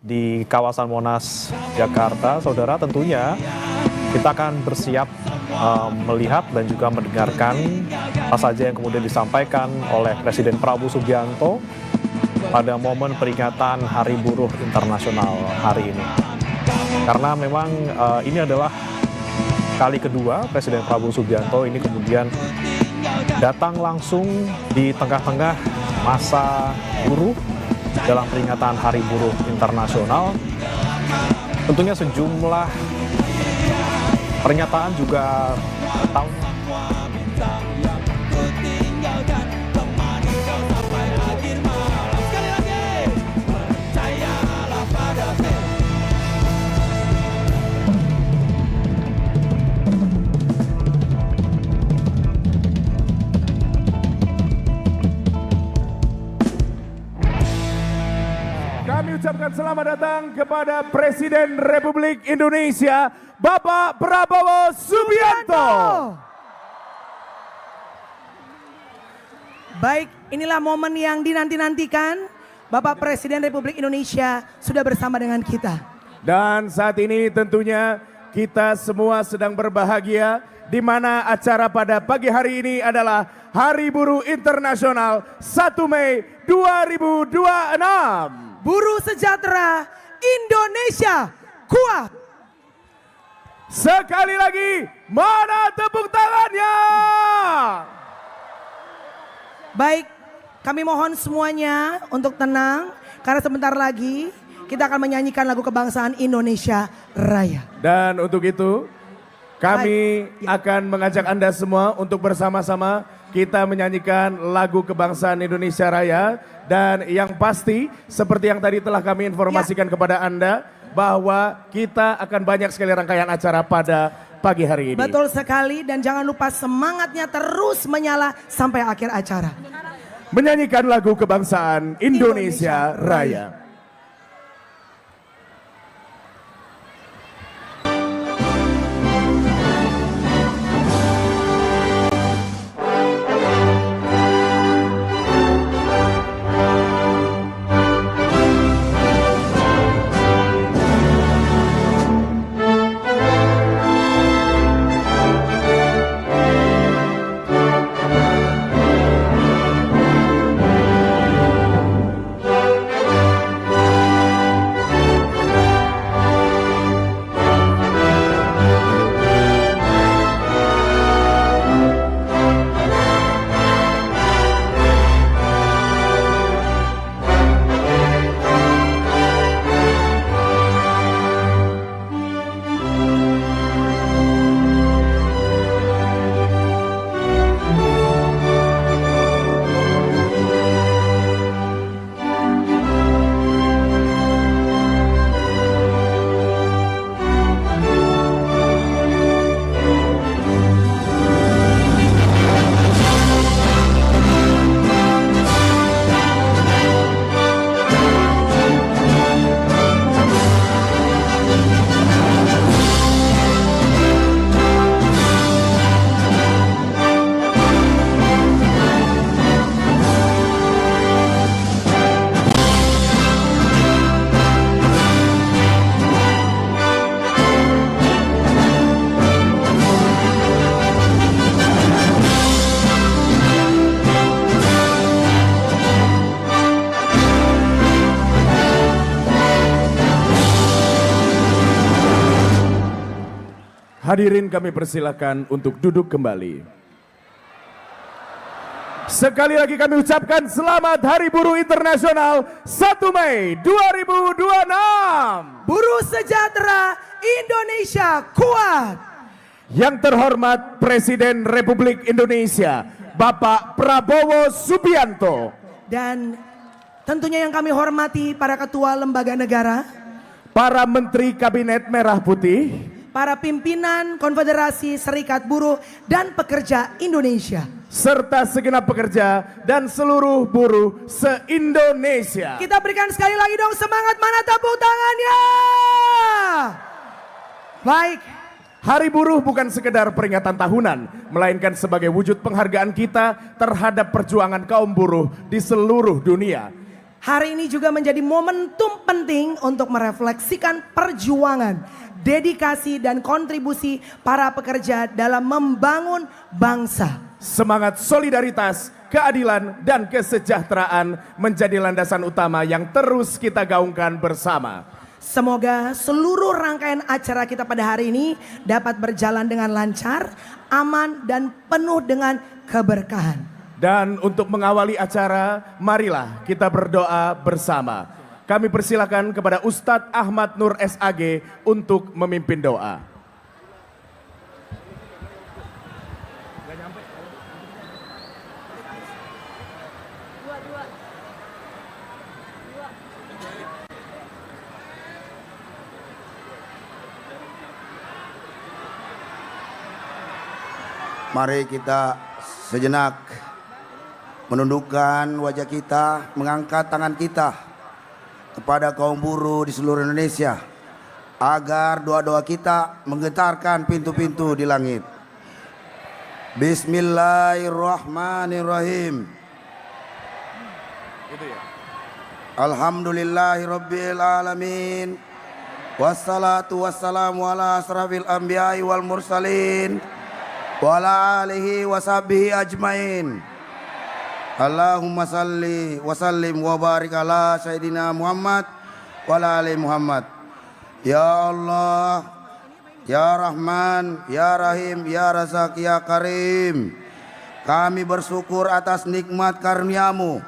di kawasan Monas, Jakarta. Saudara, tentunya kita akan bersiap melihat dan juga mendengarkan apa saja yang kemudian disampaikan oleh Presiden Prabowo Subianto pada momen peringatan Hari Buruh Internasional hari ini. Karena memang ini adalah kali kedua Presiden Prabowo Subianto ini kemudian datang langsung di tengah-tengah masa buruh dalam peringatan Hari Buruh Internasional. Tentunya sejumlah pernyataan juga tahun Kami ucapkan selamat datang kepada Presiden Republik Indonesia, Bapak Prabowo Subianto. Baik, inilah momen yang dinanti-nantikan. Bapak Presiden Republik Indonesia sudah bersama dengan kita. Dan saat ini tentunya kita semua sedang berbahagia di mana acara pada pagi hari ini adalah Hari Buruh Internasional 1 Mei 2026. Buruh sejahtera, Indonesia kuat. Sekali lagi, mana tepuk tangannya? Baik, kami mohon semuanya untuk tenang. Karena sebentar lagi kita akan menyanyikan lagu kebangsaan Indonesia Raya. Dan untuk itu kami akan mengajak Anda semua untuk bersama-sama kita menyanyikan lagu kebangsaan Indonesia Raya. Dan yang pasti seperti yang tadi telah kami informasikan kepada Anda bahwa kita akan banyak sekali rangkaian acara pada pagi hari ini. Betul sekali, dan jangan lupa semangatnya terus menyala sampai akhir acara. Menyanyikan lagu kebangsaan Indonesia Raya. Hadirin kami persilakan untuk duduk kembali. Sekali lagi kami ucapkan selamat Hari Buruh Internasional 1 Mei 2026. Buruh sejahtera, Indonesia kuat. Yang terhormat Presiden Republik Indonesia, Bapak Prabowo Subianto. Dan tentunya yang kami hormati para ketua lembaga negara, para Menteri Kabinet Merah Putih, para pimpinan Konfederasi Serikat Buruh dan Pekerja Indonesia, serta segenap pekerja dan seluruh buruh se-Indonesia. Kita berikan sekali lagi dong semangat, mana tepuk tangannya? Baik. Hari Buruh bukan sekedar peringatan tahunan, melainkan sebagai wujud penghargaan kita terhadap perjuangan kaum buruh di seluruh dunia. Hari ini juga menjadi momentum penting untuk merefleksikan perjuangan, dedikasi dan kontribusi para pekerja dalam membangun bangsa. Semangat solidaritas, keadilan dan kesejahteraan menjadi landasan utama yang terus kita gaungkan bersama. Semoga seluruh rangkaian acara kita pada hari ini dapat berjalan dengan lancar, aman dan penuh dengan keberkahan. Dan untuk mengawali acara, marilah kita berdoa bersama. Kami persilakan kepada Ustadz Ahmad Nur SAG untuk memimpin doa. Mari kita sejenak menundukkan wajah kita, mengangkat tangan kita kepada kaum buruh di seluruh Indonesia agar doa-doa kita menggetarkan pintu-pintu di langit. Bismillahirrahmanirrahim. Alhamdulillahirabbil alamin. Wassalatu wassalamu ala asrafil anbiya'i wal mursalin wa ala alihi wa sahbihi ajmain. Allahumma salli wa sallim wa barik ala Sayyidina Muhammad wa ala ali Muhammad. Ya Allah, Ya Rahman, Ya Rahim, Ya Razak, Ya Karim. Kami bersyukur atas nikmat karunia-Mu.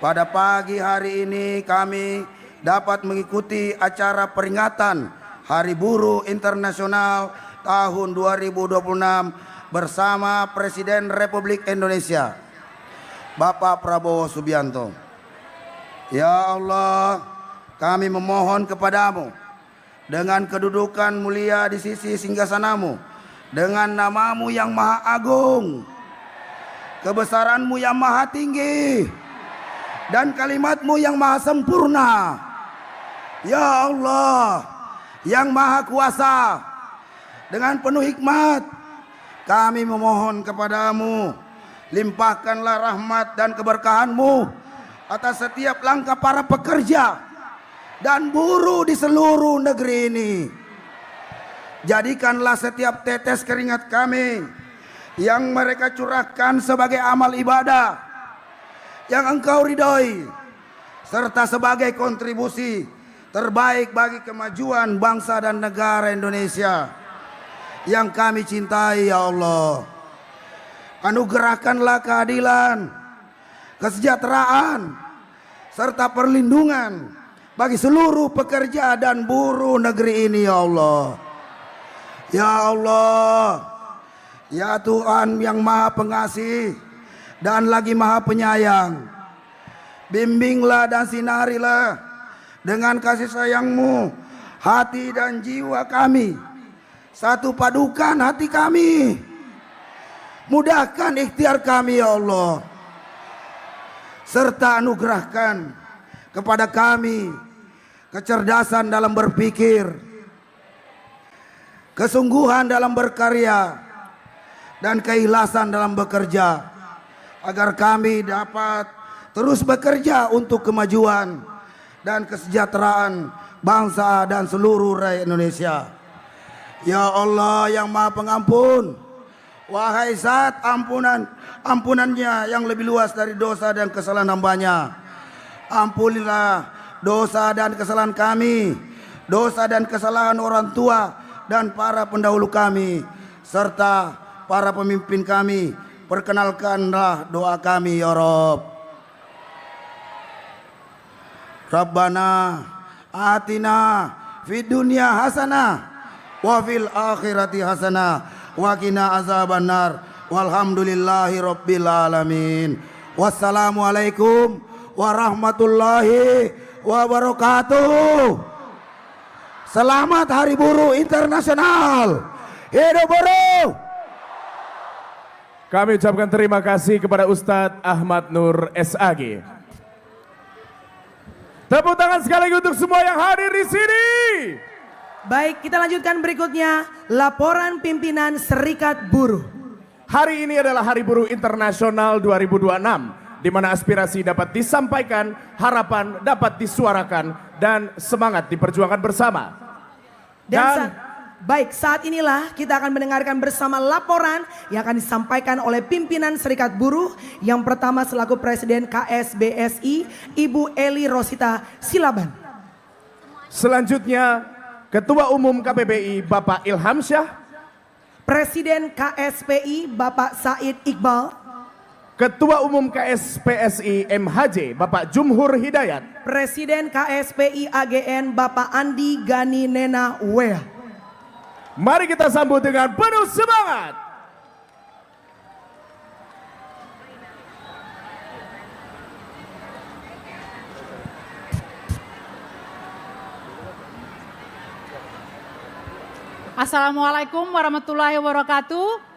Pada pagi hari ini kami dapat mengikuti acara peringatan Hari Buruh Internasional tahun 2026 bersama Presiden Republik Indonesia Bapak Prabowo Subianto. Ya Allah, kami memohon kepadamu dengan kedudukan mulia di sisi singgasanamu, dengan namamu yang maha agung, kebesaranmu yang maha tinggi, dan kalimatmu yang maha sempurna. Ya Allah, yang maha kuasa, dengan penuh hikmat, kami memohon kepadamu, limpahkanlah rahmat dan keberkahan-Mu atas setiap langkah para pekerja dan buruh di seluruh negeri ini. Jadikanlah setiap tetes keringat kami yang mereka curahkan sebagai amal ibadah yang Engkau ridhoi, serta sebagai kontribusi terbaik bagi kemajuan bangsa dan negara Indonesia yang kami cintai. Ya Allah, anugerahkanlah keadilan, kesejahteraan, serta perlindungan bagi seluruh pekerja dan buruh negeri ini. Ya Allah, ya Allah, ya Tuhan yang maha pengasih dan lagi maha penyayang, bimbinglah dan sinarilah dengan kasih sayang-Mu hati dan jiwa kami, satu padukan hati kami. Mudahkan ikhtiar kami ya Allah, serta anugerahkan kepada kami kecerdasan dalam berpikir, kesungguhan dalam berkarya, dan keikhlasan dalam bekerja, agar kami dapat terus bekerja untuk kemajuan dan kesejahteraan bangsa dan seluruh rakyat Indonesia. Ya Allah yang maha pengampun, wahai Zat ampunannya yang lebih luas dari dosa dan kesalahan hambanya, ampunilah dosa dan kesalahan kami, dosa dan kesalahan orang tua dan para pendahulu kami, serta para pemimpin kami. Perkenalkanlah doa kami ya Rabb. Rabbana atina fid dunya hasanah wa fil akhirati hasanah wa qina azabannar. Walhamdulillahi rabbil alamin. Wassalamualaikum warahmatullahi wabarakatuh. Selamat Hari Buruh Internasional. Hidup buruh. Kami ucapkan terima kasih kepada Ustadz Ahmad Nur SAG. Tepuk tangan sekali lagi untuk semua yang hadir di sini. Baik, kita lanjutkan berikutnya laporan pimpinan Serikat Buruh. Hari ini adalah Hari Buruh Internasional 2026 di mana aspirasi dapat disampaikan, harapan dapat disuarakan, dan semangat diperjuangkan bersama. Baik, saat inilah kita akan mendengarkan bersama laporan yang akan disampaikan oleh pimpinan Serikat Buruh. Yang pertama selaku Presiden KSBSI, Ibu Eli Rosita Silaban. Selanjutnya, Ketua Umum KPBI Bapak Ilham Syah. Presiden KSPI Bapak Said Iqbal. Ketua Umum KSPSI MHJ Bapak Jumhur Hidayat. Presiden KSPI AGN Bapak Andi Gani Nena Wea. Mari kita sambut dengan penuh semangat. Assalamualaikum warahmatullahi wabarakatuh.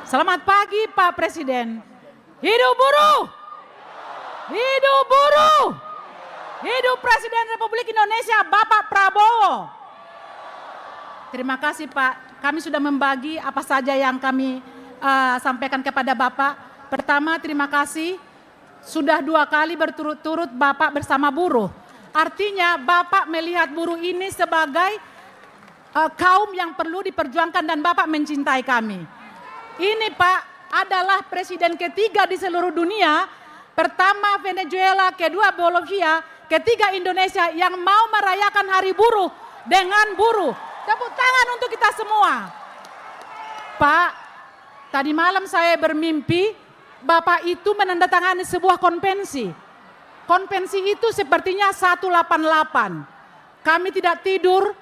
Selamat pagi Pak Presiden. Hidup buruh! Hidup buruh! Hidup Presiden Republik Indonesia Bapak Prabowo. Terima kasih Pak. Kami sudah membagi apa saja yang kami sampaikan kepada Bapak. Pertama, terima kasih sudah 2 kali berturut-turut Bapak bersama buruh. Artinya Bapak melihat buruh ini sebagai kaum yang perlu diperjuangkan dan Bapak mencintai kami. Ini Pak adalah presiden ketiga di seluruh dunia. Pertama Venezuela, kedua Bolivia, ketiga Indonesia yang mau merayakan hari buruh dengan buruh. Tepuk tangan untuk kita semua. Pak, tadi malam saya bermimpi Bapak itu menandatangani sebuah konvensi. Konvensi itu sepertinya 188. Kami tidak tidur.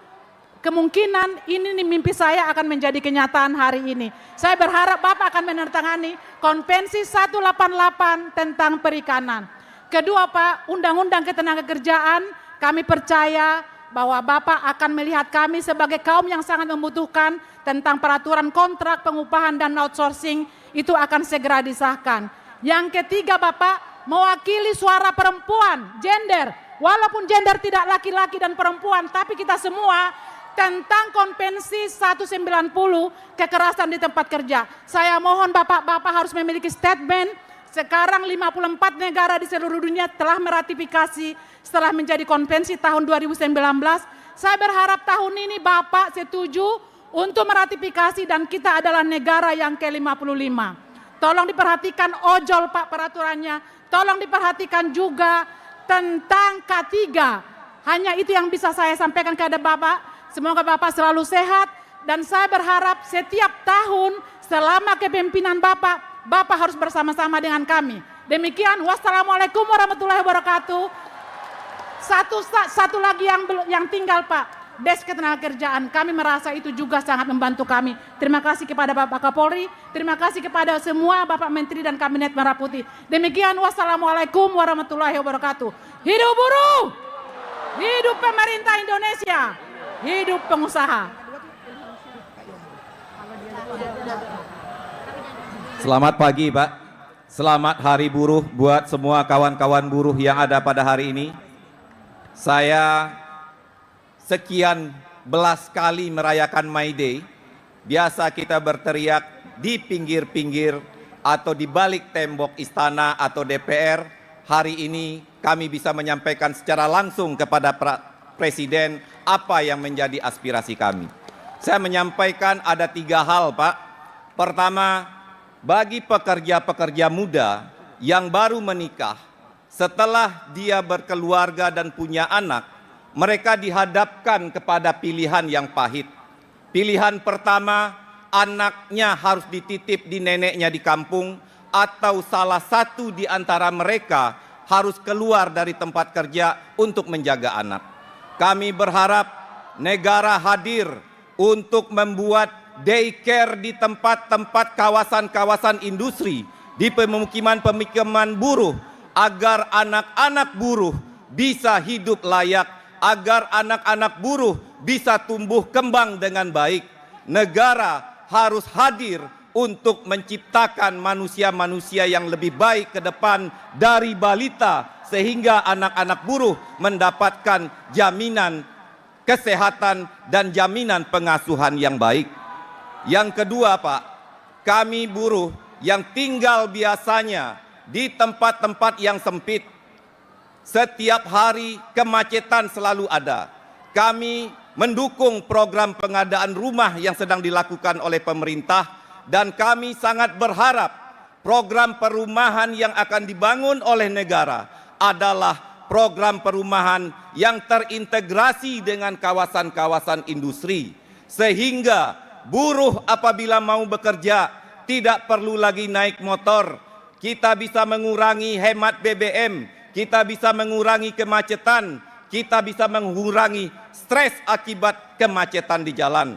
Kemungkinan ini nih mimpi saya akan menjadi kenyataan hari ini. Saya berharap Bapak akan menandatangani Konvensi 188 tentang perikanan. Kedua Pak, Undang-Undang Ketenagakerjaan, kami percaya bahwa Bapak akan melihat kami sebagai kaum yang sangat membutuhkan tentang peraturan kontrak pengupahan dan outsourcing, itu akan segera disahkan. Yang ketiga Bapak, mewakili suara perempuan, gender. Walaupun gender tidak laki-laki dan perempuan, tapi kita semua tentang Konvensi 190 kekerasan di tempat kerja. Saya mohon Bapak harus memiliki statement. Sekarang 54 negara di seluruh dunia telah meratifikasi setelah menjadi konvensi tahun 2019. Saya berharap tahun ini Bapak setuju untuk meratifikasi dan kita adalah negara yang ke-55. Tolong diperhatikan ojol Pak peraturannya. Tolong diperhatikan juga tentang K3. Hanya itu yang bisa saya sampaikan kepada Bapak. Semoga Bapak selalu sehat dan saya berharap setiap tahun selama kepemimpinan Bapak harus bersama-sama dengan kami. Demikian, wassalamualaikum warahmatullahi wabarakatuh. Satu lagi yang tinggal Pak, Desk Ketenagakerjaan. Kami merasa itu juga sangat membantu kami. Terima kasih kepada Bapak Kapolri, terima kasih kepada semua Bapak Menteri dan Kabinet Merah Putih. Demikian, wassalamualaikum warahmatullahi wabarakatuh. Hidup buruh! Hidup pemerintah Indonesia! Hidup pengusaha. Selamat pagi Pak. Selamat Hari Buruh buat semua kawan-kawan buruh yang ada pada hari ini. Saya sekian belas kali merayakan May Day. Biasa kita berteriak di pinggir-pinggir atau di balik tembok istana atau DPR. Hari ini kami bisa menyampaikan secara langsung kepada Presiden apa yang menjadi aspirasi kami. Saya menyampaikan ada 3 hal Pak. Pertama, bagi pekerja-pekerja muda yang baru menikah, setelah dia berkeluarga dan punya anak, mereka dihadapkan kepada pilihan yang pahit. Pilihan pertama, anaknya harus dititip di neneknya di kampung, atau salah satu di antara mereka harus keluar dari tempat kerja untuk menjaga anak. Kami berharap negara hadir untuk membuat daycare di tempat-tempat kawasan-kawasan industri, di pemukiman-pemukiman buruh, agar anak-anak buruh bisa hidup layak, agar anak-anak buruh bisa tumbuh kembang dengan baik. Negara harus hadir untuk menciptakan manusia-manusia yang lebih baik ke depan dari balita, sehingga anak-anak buruh mendapatkan jaminan kesehatan dan jaminan pengasuhan yang baik. Yang kedua Pak, kami buruh yang tinggal biasanya di tempat-tempat yang sempit. Setiap hari kemacetan selalu ada. Kami mendukung program pengadaan rumah yang sedang dilakukan oleh pemerintah dan kami sangat berharap program perumahan yang akan dibangun oleh negara adalah program perumahan yang terintegrasi dengan kawasan-kawasan industri sehingga buruh apabila mau bekerja tidak perlu lagi naik motor. Kita bisa mengurangi hemat BBM, kita bisa mengurangi kemacetan, kita bisa mengurangi stres akibat kemacetan di jalan.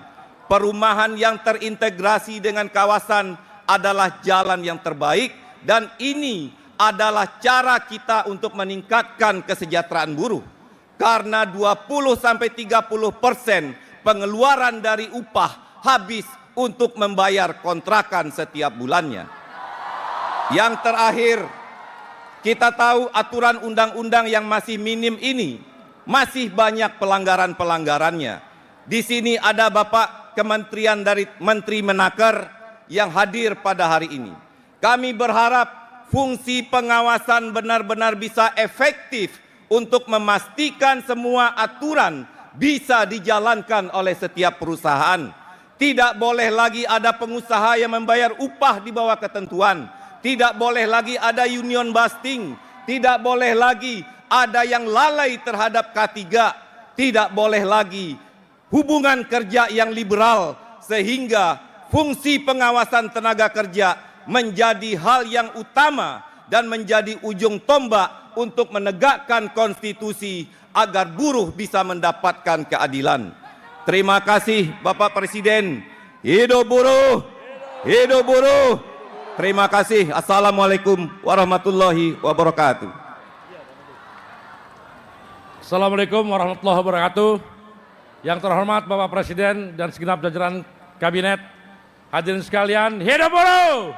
Perumahan yang terintegrasi dengan kawasan adalah jalan yang terbaik dan ini adalah cara kita untuk meningkatkan kesejahteraan buruh. Karena 20-30% pengeluaran dari upah habis untuk membayar kontrakan setiap bulannya. Yang terakhir, kita tahu aturan undang-undang yang masih minim ini masih banyak pelanggaran-pelanggarannya. Di sini ada Bapak Kementerian dari Menteri Menaker yang hadir pada hari ini. Kami berharap fungsi pengawasan benar-benar bisa efektif untuk memastikan semua aturan bisa dijalankan oleh setiap perusahaan. Tidak boleh lagi ada pengusaha yang membayar upah di bawah ketentuan. Tidak boleh lagi ada union busting. Tidak boleh lagi ada yang lalai terhadap K3. Tidak boleh lagi hubungan kerja yang liberal sehingga fungsi pengawasan tenaga kerja menjadi hal yang utama dan menjadi ujung tombak untuk menegakkan konstitusi agar buruh bisa mendapatkan keadilan. Terima kasih Bapak Presiden. Hidup buruh! Hidup buruh! Terima kasih. Assalamualaikum warahmatullahi wabarakatuh. Assalamualaikum warahmatullahi wabarakatuh. Yang terhormat Bapak Presiden dan segenap jajaran Kabinet, hadirin sekalian, hidup buruh!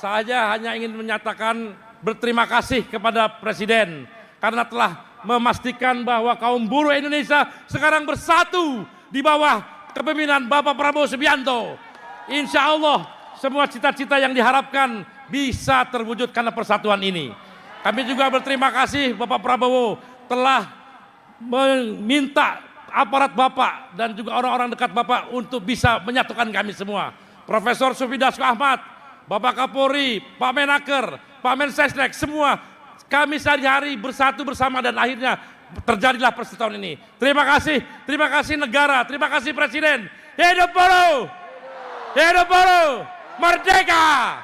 Saya hanya ingin menyatakan berterima kasih kepada Presiden karena telah memastikan bahwa kaum buruh Indonesia sekarang bersatu di bawah kepemimpinan Bapak Prabowo Subianto. Insya Allah semua cita-cita yang diharapkan bisa terwujud karena persatuan ini. Kami juga berterima kasih Bapak Prabowo telah meminta aparat Bapak dan juga orang-orang dekat Bapak untuk bisa menyatukan kami semua. Profesor Sufi Dasko Ahmad, Bapak Kapolri, Pak Menaker, Pak Mensesnek, semua kami sehari-hari bersatu bersama dan akhirnya terjadilah persatuan ini. Terima kasih negara, terima kasih Presiden. Hidup buruh! Hidup buruh! Merdeka!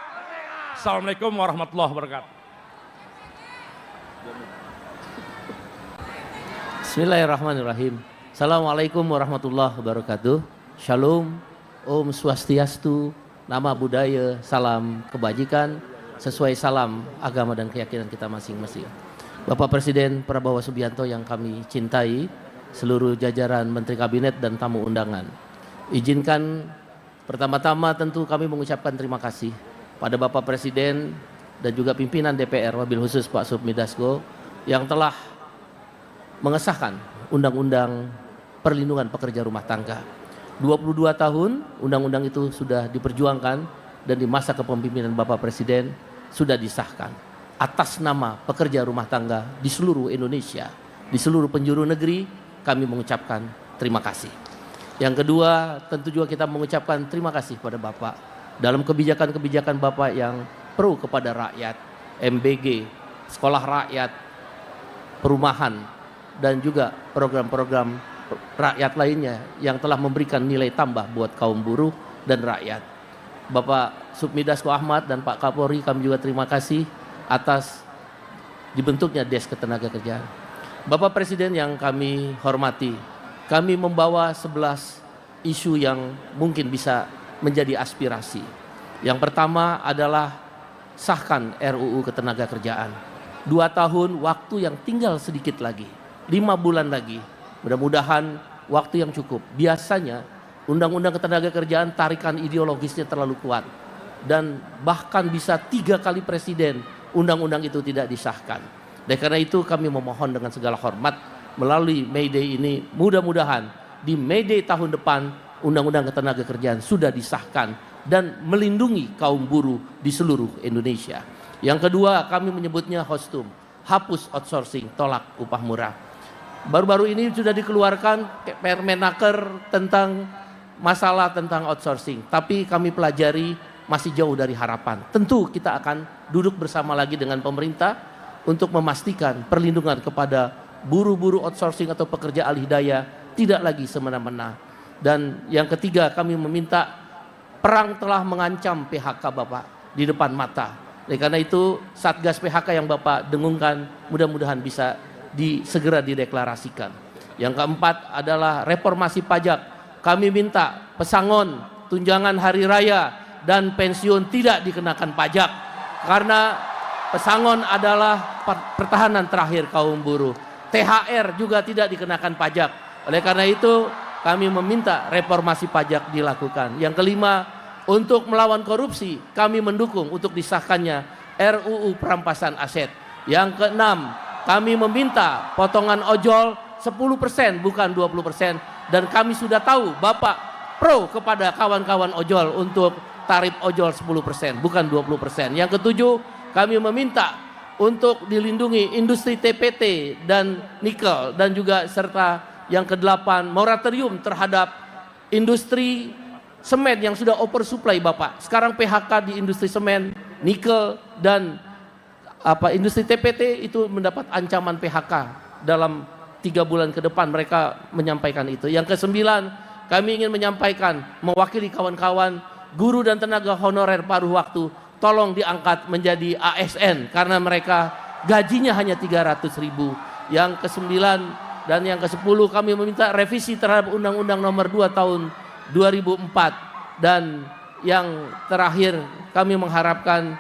Assalamualaikum warahmatullahi wabarakatuh. Bismillahirrahmanirrahim. Assalamualaikum warahmatullahi wabarakatuh. Shalom, Om Swastiastu, nama budaya, salam kebajikan, sesuai salam agama dan keyakinan kita masing-masing. Bapak Presiden Prabowo Subianto yang kami cintai, seluruh jajaran Menteri Kabinet dan tamu undangan. Izinkan pertama-tama tentu kami mengucapkan terima kasih pada Bapak Presiden dan juga pimpinan DPR, wabil khusus Pak Sufmi Dasko yang telah mengesahkan Undang-Undang Perlindungan Pekerja Rumah Tangga. 22 tahun undang-undang itu sudah diperjuangkan dan di masa kepemimpinan Bapak Presiden sudah disahkan atas nama pekerja rumah tangga di seluruh Indonesia, di seluruh penjuru negeri. Kami mengucapkan terima kasih. Yang kedua, tentu juga kita mengucapkan terima kasih pada Bapak dalam kebijakan-kebijakan Bapak yang pro kepada rakyat, MBG, sekolah rakyat, perumahan, dan juga program-program rakyat lainnya yang telah memberikan nilai tambah buat kaum buruh dan rakyat. Bapak Sufmi Dasko Ahmad dan Pak Kapolri, kami juga terima kasih atas dibentuknya Desk Ketenagakerjaan. Bapak Presiden yang kami hormati, kami membawa 11 isu yang mungkin bisa menjadi aspirasi. Yang pertama adalah sahkan RUU Ketenagakerjaan. 2 tahun waktu yang tinggal sedikit lagi, 5 bulan lagi. Mudah-mudahan waktu yang cukup. Biasanya Undang-Undang Ketenagakerjaan tarikan ideologisnya terlalu kuat. Dan bahkan bisa 3 kali presiden undang-undang itu tidak disahkan. Dan karena itu kami memohon dengan segala hormat melalui May Day ini, mudah-mudahan di May Day tahun depan Undang-Undang Ketenagakerjaan sudah disahkan dan melindungi kaum buruh di seluruh Indonesia. Yang kedua, kami menyebutnya kostum, hapus outsourcing, tolak upah murah. Baru-baru ini sudah dikeluarkan Permenaker tentang masalah tentang outsourcing, tapi kami pelajari masih jauh dari harapan. Tentu kita akan duduk bersama lagi dengan pemerintah untuk memastikan perlindungan kepada buruh-buruh outsourcing atau pekerja alih daya tidak lagi semena-mena. Dan yang ketiga, kami meminta, perang telah mengancam PHK Bapak di depan mata. Oleh karena itu, Satgas PHK yang Bapak dengungkan mudah-mudahan bisa segera dideklarasikan. Yang keempat adalah reformasi pajak. Kami minta pesangon, tunjangan hari raya, dan pensiun tidak dikenakan pajak. Karena pesangon adalah pertahanan terakhir kaum buruh. THR juga tidak dikenakan pajak. Oleh karena itu, kami meminta reformasi pajak dilakukan. Yang kelima, untuk melawan korupsi, kami mendukung untuk disahkannya RUU perampasan aset. Yang keenam, kami meminta potongan ojol 10% bukan 20%. Dan kami sudah tahu Bapak pro kepada kawan-kawan ojol untuk tarif ojol 10% bukan 20%. Yang ketujuh, kami meminta untuk dilindungi industri TPT dan nikel, dan juga serta yang kedelapan, moratorium terhadap industri semen yang sudah oversupply Bapak. Sekarang PHK di industri semen, nikel, dan industri TPT itu mendapat ancaman PHK dalam 3 bulan ke depan. Mereka menyampaikan itu. Yang kesembilan, kami ingin menyampaikan mewakili kawan-kawan guru dan tenaga honorer paruh waktu, tolong diangkat menjadi ASN karena mereka gajinya hanya 300.000. Yang kesembilan dan yang ke-10, kami meminta revisi terhadap Undang-Undang Nomor 2 Tahun 2004. Dan yang terakhir, kami mengharapkan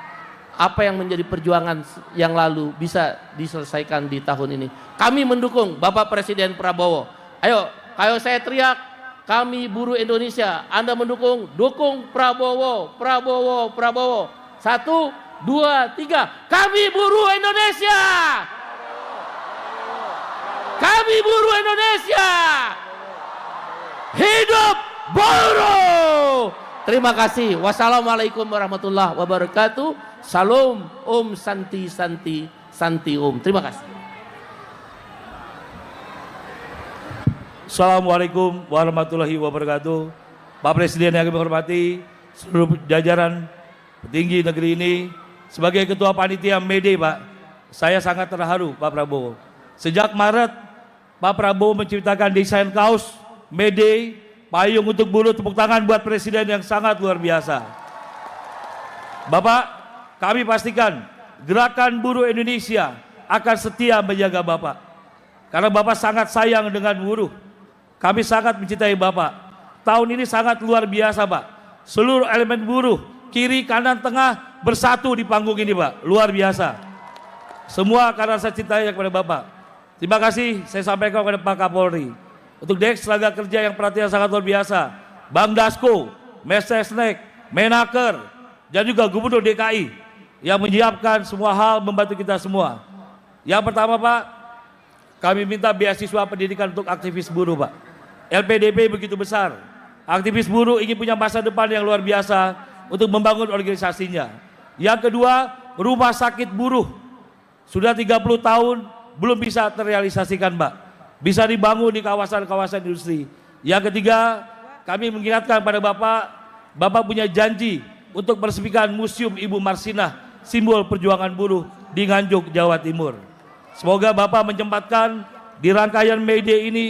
apa yang menjadi perjuangan yang lalu bisa diselesaikan di tahun ini. Kami mendukung Bapak Presiden Prabowo. Ayo saya teriak, kami buruh Indonesia. Anda mendukung, dukung Prabowo, Prabowo, Prabowo. 1, 2, 3. Kami buruh Indonesia. Kami buruh Indonesia. Hidup buruh. Terima kasih. Wassalamualaikum warahmatullahi wabarakatuh. Salam, Om Santi Santi Santi Om. Terima kasih. Assalamualaikum warahmatullahi wabarakatuh. Pak Presiden yang kami hormati, seluruh jajaran petinggi negeri ini, sebagai Ketua Panitia May Day, Pak, saya sangat terharu, Pak Prabowo. Sejak Maret, Pak Prabowo menciptakan desain kaos May Day, payung untuk buruh. Tepuk tangan buat Presiden yang sangat luar biasa. Bapak, kami pastikan gerakan buruh Indonesia akan setia menjaga Bapak. Karena Bapak sangat sayang dengan buruh. Kami sangat mencintai Bapak. Tahun ini sangat luar biasa, Pak. Seluruh elemen buruh, kiri, kanan, tengah, bersatu di panggung ini, Pak. Luar biasa. Semua karena saya cintai kepada Bapak. Terima kasih saya sampaikan kepada Pak Kapolri. Untuk Deks tenaga kerja yang perhatian sangat luar biasa. Bang Dasko, Mensesnek, Menaker, dan juga Gubernur DKI yang menyiapkan semua hal membantu kita semua. Yang pertama, Pak, kami minta beasiswa pendidikan untuk aktivis buruh, Pak. LPDP begitu besar. Aktivis buruh ingin punya masa depan yang luar biasa untuk membangun organisasinya. Yang kedua, rumah sakit buruh. Sudah 30 tahun belum bisa terrealisasikan, Pak. Bisa dibangun di kawasan-kawasan industri. Yang ketiga, kami mengingatkan pada Bapak, Bapak punya janji untuk meresmikan Museum Ibu Marsinah, simbol perjuangan buruh di Nganjuk, Jawa Timur. Semoga Bapak menyempatkan di rangkaian May Day ini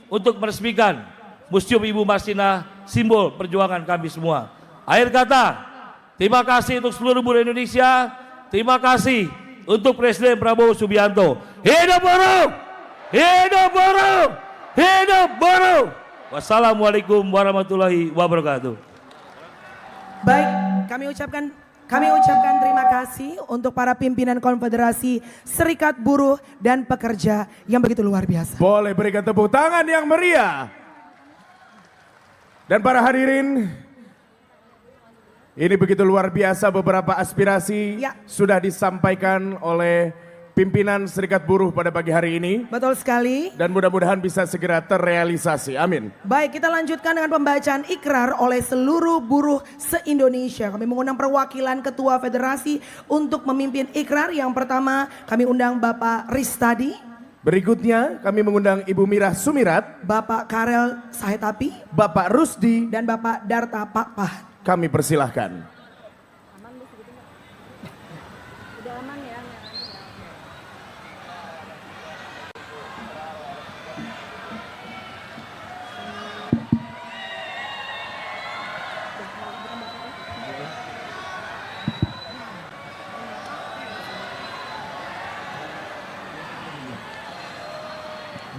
untuk meresmikan Museum Ibu Marsinah, simbol perjuangan kami semua. Akhir kata, terima kasih untuk seluruh buruh Indonesia. Terima kasih untuk Presiden Prabowo Subianto. Hidup buruh! Hidup buruh! Hidup buruh! Wassalamualaikum warahmatullahi wabarakatuh. Baik, kami ucapkan terima kasih untuk para pimpinan Konfederasi Serikat Buruh dan Pekerja yang begitu luar biasa. Boleh berikan tepuk tangan yang meriah. Dan para hadirin, ini begitu luar biasa, beberapa aspirasi Ya. sudah disampaikan oleh pimpinan Serikat Buruh pada pagi hari ini. Betul sekali. Dan mudah-mudahan bisa segera terrealisasi. Amin. Baik, kita lanjutkan dengan pembacaan ikrar oleh seluruh buruh se-Indonesia. Kami mengundang perwakilan Ketua Federasi untuk memimpin ikrar. Yang pertama kami undang Bapak Ristadi. Berikutnya kami mengundang Ibu Mirah Sumirat, Bapak Karel Sahetapi, Bapak Rusdi, dan Bapak Darta Pakpah. kami persilahkan.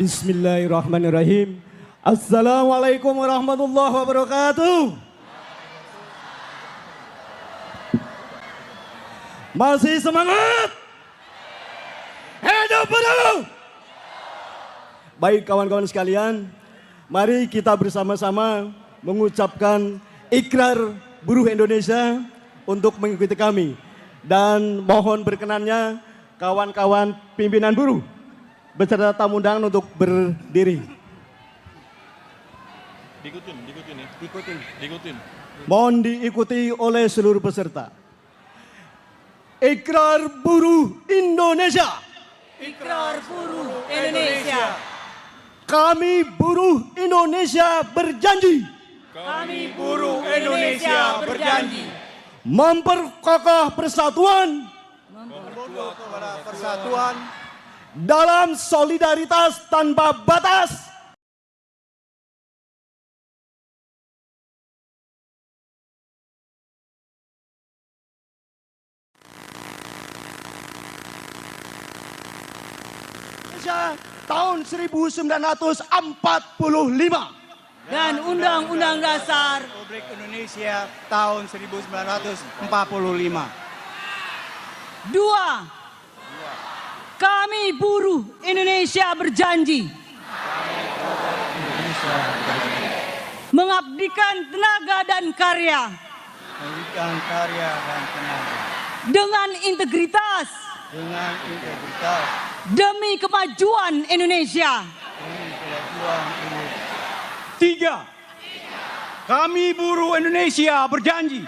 Bismillahirrahmanirrahim. Assalamualaikum warahmatullahi wabarakatuh. Masih semangat? Hidup buruh! Baik kawan-kawan sekalian, mari kita bersama-sama mengucapkan ikrar buruh Indonesia untuk mengikuti kami. Dan mohon berkenannya kawan-kawan pimpinan buruh beserta tamu undangan untuk berdiri. Diikutin. Mohon diikuti oleh seluruh peserta. Ikrar buruh Indonesia. Ikrar buruh Indonesia. Kami buruh Indonesia berjanji. Kami buruh Indonesia berjanji. Memperkokoh persatuan. Dalam solidaritas tanpa batas. Indonesia tahun 1945 Dan Undang-Undang Dasar Republik Indonesia tahun 1945. 2. Kami buruh Indonesia berjanji mengabdikan tenaga dan karya dengan integritas demi kemajuan Indonesia. 3. Kami buruh Indonesia berjanji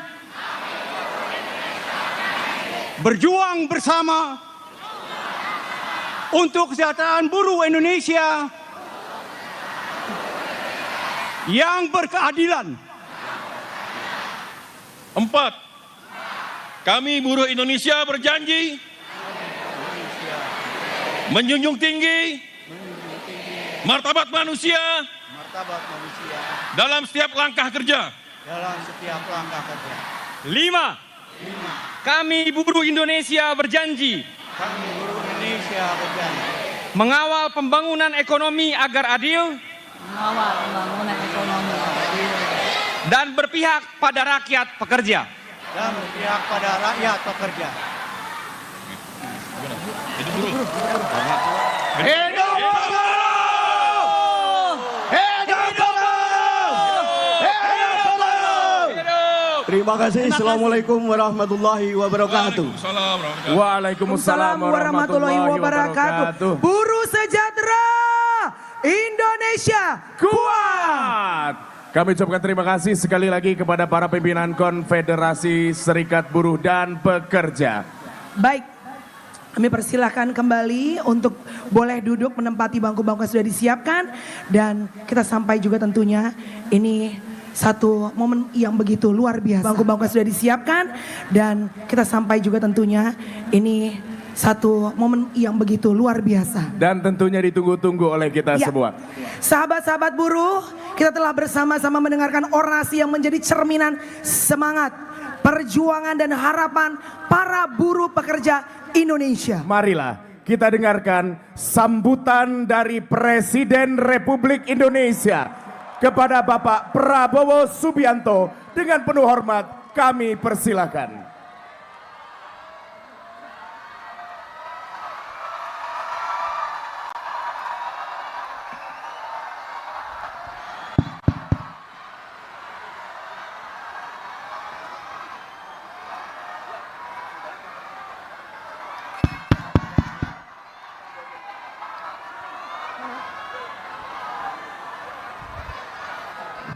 berjuang bersama untuk kesejahteraan buruh Indonesia yang berkeadilan. 4. Kami buruh Indonesia berjanji menjunjung tinggi martabat manusia dalam setiap langkah kerja. 5. Kami buruh Indonesia berjanji mengawal pembangunan ekonomi agar adil dan berpihak pada rakyat pekerja. Hidup buruh! Hidup buruh! Hidup buruh! Terima kasih. Assalamualaikum warahmatullahi wabarakatuh. Waalaikumsalam warahmatullahi wabarakatuh. Buruh sejahtera Indonesia Kuat. Kami ucapkan terima kasih sekali lagi kepada para pimpinan Konfederasi Serikat Buruh dan Pekerja. Baik, kami persilahkan kembali untuk boleh duduk menempati bangku-bangku yang sudah disiapkan. Dan kita sampai juga tentunya ini satu momen yang begitu luar biasa. Bangku-bangku yang sudah disiapkan dan kita sampai juga tentunya ini satu momen yang begitu luar biasa. Dan tentunya ditunggu-tunggu oleh kita semua. Sahabat-sahabat buruh, kita telah bersama-sama mendengarkan orasi yang menjadi cerminan semangat, perjuangan dan harapan para buruh pekerja Indonesia. Marilah kita dengarkan sambutan dari Presiden Republik Indonesia kepada Bapak Prabowo Subianto. Dengan penuh hormat kami persilakan.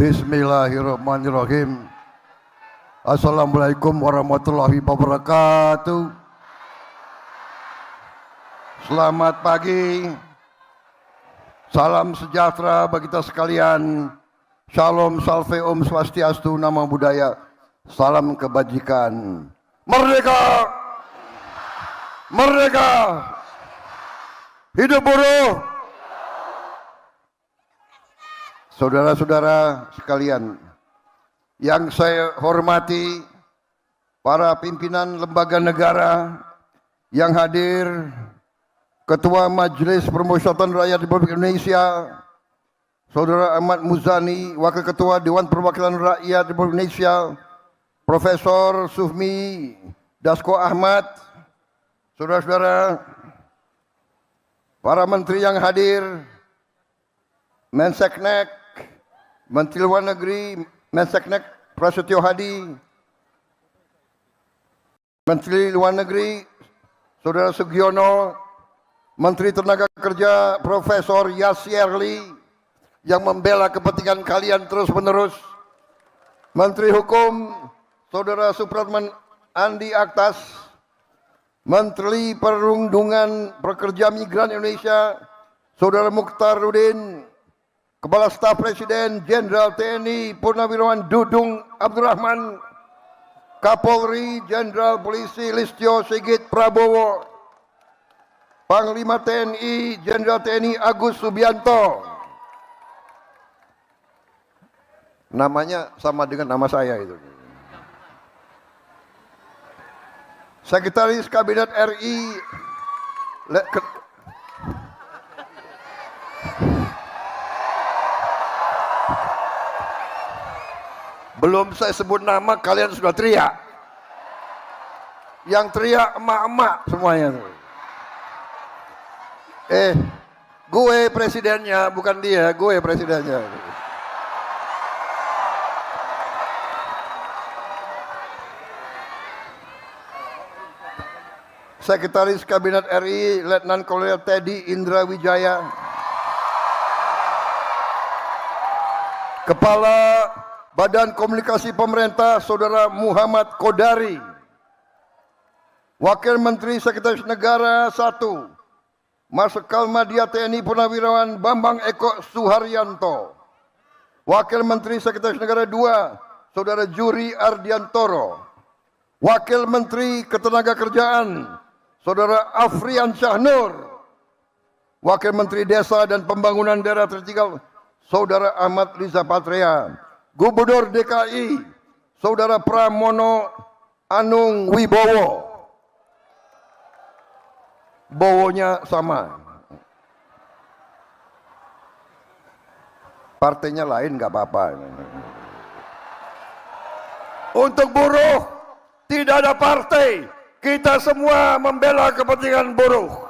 Bismillahirrahmanirrahim. Assalamualaikum warahmatullahi wabarakatuh. Selamat pagi. Salam sejahtera bagi kita sekalian. Shalom, salve, om swastiastu, nama budaya. Salam kebajikan. Merdeka! Merdeka! Hidup buruh! Saudara-saudara sekalian, yang saya hormati, para pimpinan lembaga negara yang hadir, Ketua Majelis Permusyawaratan Rakyat Republik Indonesia, Saudara Ahmad Muzani, Wakil Ketua Dewan Perwakilan Rakyat Republik Indonesia, Profesor Sufmi Dasko Ahmad, saudara-saudara, para menteri yang hadir, Menseknek, Menteri Luar Negeri, Menseknek Prasetyo Hadi, Menteri Luar Negeri, Saudara Sugiono, Menteri Tenaga Kerja Profesor Yasierli yang membela kepentingan kalian terus-menerus, Menteri Hukum Saudara Supratman Andi Aktas, Menteri Perlindungan Pekerja Migran Indonesia Saudara Mukhtarudin, Kepala Staf Presiden Jenderal TNI Purnawirawan Dudung Abdurrahman, Kapolri Jenderal Polisi Listio Sigit Prabowo, Panglima TNI Jenderal TNI Agus Subianto. Namanya sama dengan nama saya itu. Sekretaris Kabinet RI belum saya sebut nama kalian sudah teriak. Yang teriak emak-emak semuanya. Gue presidennya, bukan dia, gue presidennya. Sekretaris Kabinet RI Letnan Kolonel Teddy Indra Wijaya, Kepala Badan Komunikasi Pemerintah Saudara Muhammad Kodari, Wakil Menteri Sekretaris Negara 1 Marsikal Madya TNI Purnawirawan Bambang Eko Suharyanto, Wakil Menteri Sekretaris Negara 2 Saudara Juri Ardiantoro, Wakil Menteri Ketenagakerjaan Saudara Afrian Syahnur, Wakil Menteri Desa dan Pembangunan Daerah Tertinggal Saudara Ahmad Riza Patria, Gubernur DKI Saudara Pramono Anung Wibowo. Bowonya sama. Partainya lain nggak apa-apa. Untuk buruh tidak ada partai. Kita semua membela kepentingan buruh.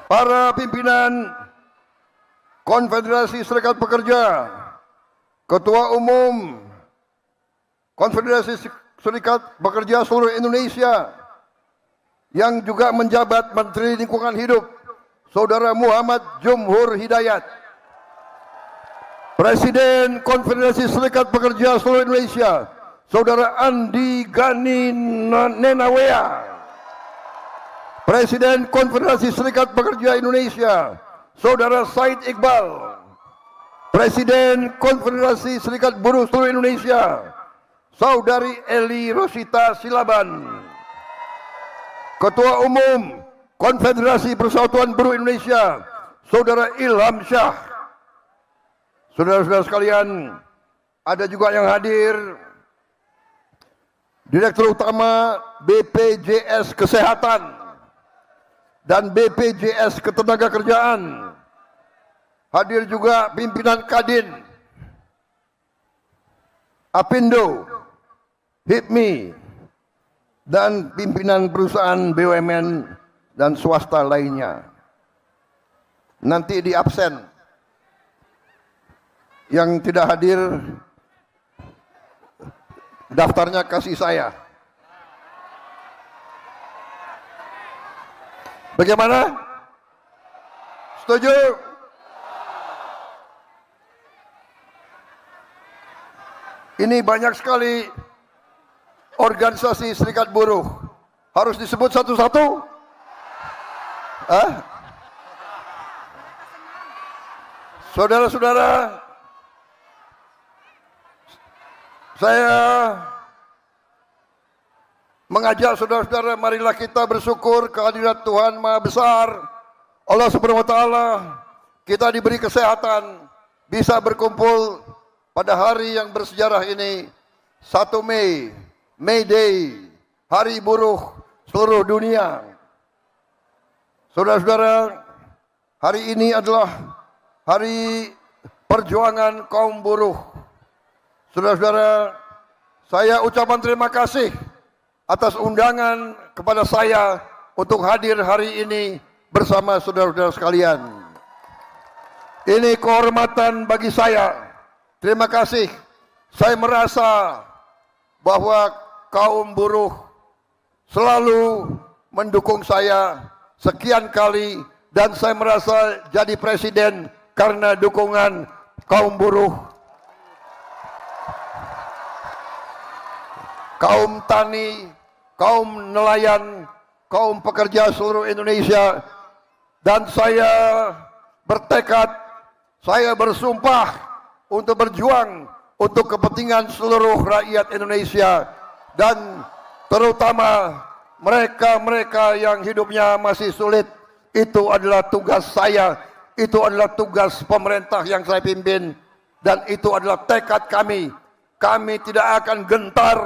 Para pimpinan Konfederasi Serikat Pekerja, Ketua Umum Konfederasi Serikat Pekerja seluruh Indonesia, yang juga menjabat Menteri Lingkungan Hidup, Saudara Muhammad Jumhur Hidayat, Presiden Konfederasi Serikat Pekerja seluruh Indonesia, Saudara Andi Gani Nenawea, Presiden Konfederasi Serikat Pekerja Indonesia, Saudara Said Iqbal, Presiden Konfederasi Serikat Buruh seluruh Indonesia, Saudari Eli Rosita Silaban, Ketua Umum Konfederasi Persatuan Buruh Indonesia, Saudara Ilham Syah. Saudara-saudara sekalian, ada juga yang hadir Direktur Utama BPJS Kesehatan dan BPJS Ketenagakerjaan. Hadir juga pimpinan Kadin, Apindo, HIPMI, dan pimpinan perusahaan BUMN dan swasta lainnya. Nanti di absen. Yang tidak hadir, daftarnya kasih saya. Bagaimana? Setuju? Ini banyak sekali organisasi serikat buruh. Harus disebut satu-satu? Saudara-saudara, saya mengajak saudara-saudara, marilah kita bersyukur kehadirat Tuhan Maha Besar, Allah Subhanahu wa Ta'ala. Kita diberi kesehatan, bisa berkumpul pada hari yang bersejarah ini, 1 Mei, May Day, Hari Buruh seluruh dunia. Saudara-saudara, hari ini adalah hari perjuangan kaum buruh. Saudara-saudara, saya ucapan terima kasih atas undangan kepada saya untuk hadir hari ini bersama saudara-saudara sekalian. Ini kehormatan bagi saya. Terima kasih. Saya merasa bahwa kaum buruh selalu mendukung saya sekian kali, dan saya merasa jadi presiden karena dukungan kaum buruh, kaum tani, kaum nelayan, kaum pekerja seluruh Indonesia. Dan saya bertekad, saya bersumpah untuk berjuang untuk kepentingan seluruh rakyat Indonesia, dan terutama mereka-mereka yang hidupnya masih sulit. Itu adalah tugas saya, itu adalah tugas pemerintah yang saya pimpin, dan itu adalah tekad kami. Kami tidak akan gentar,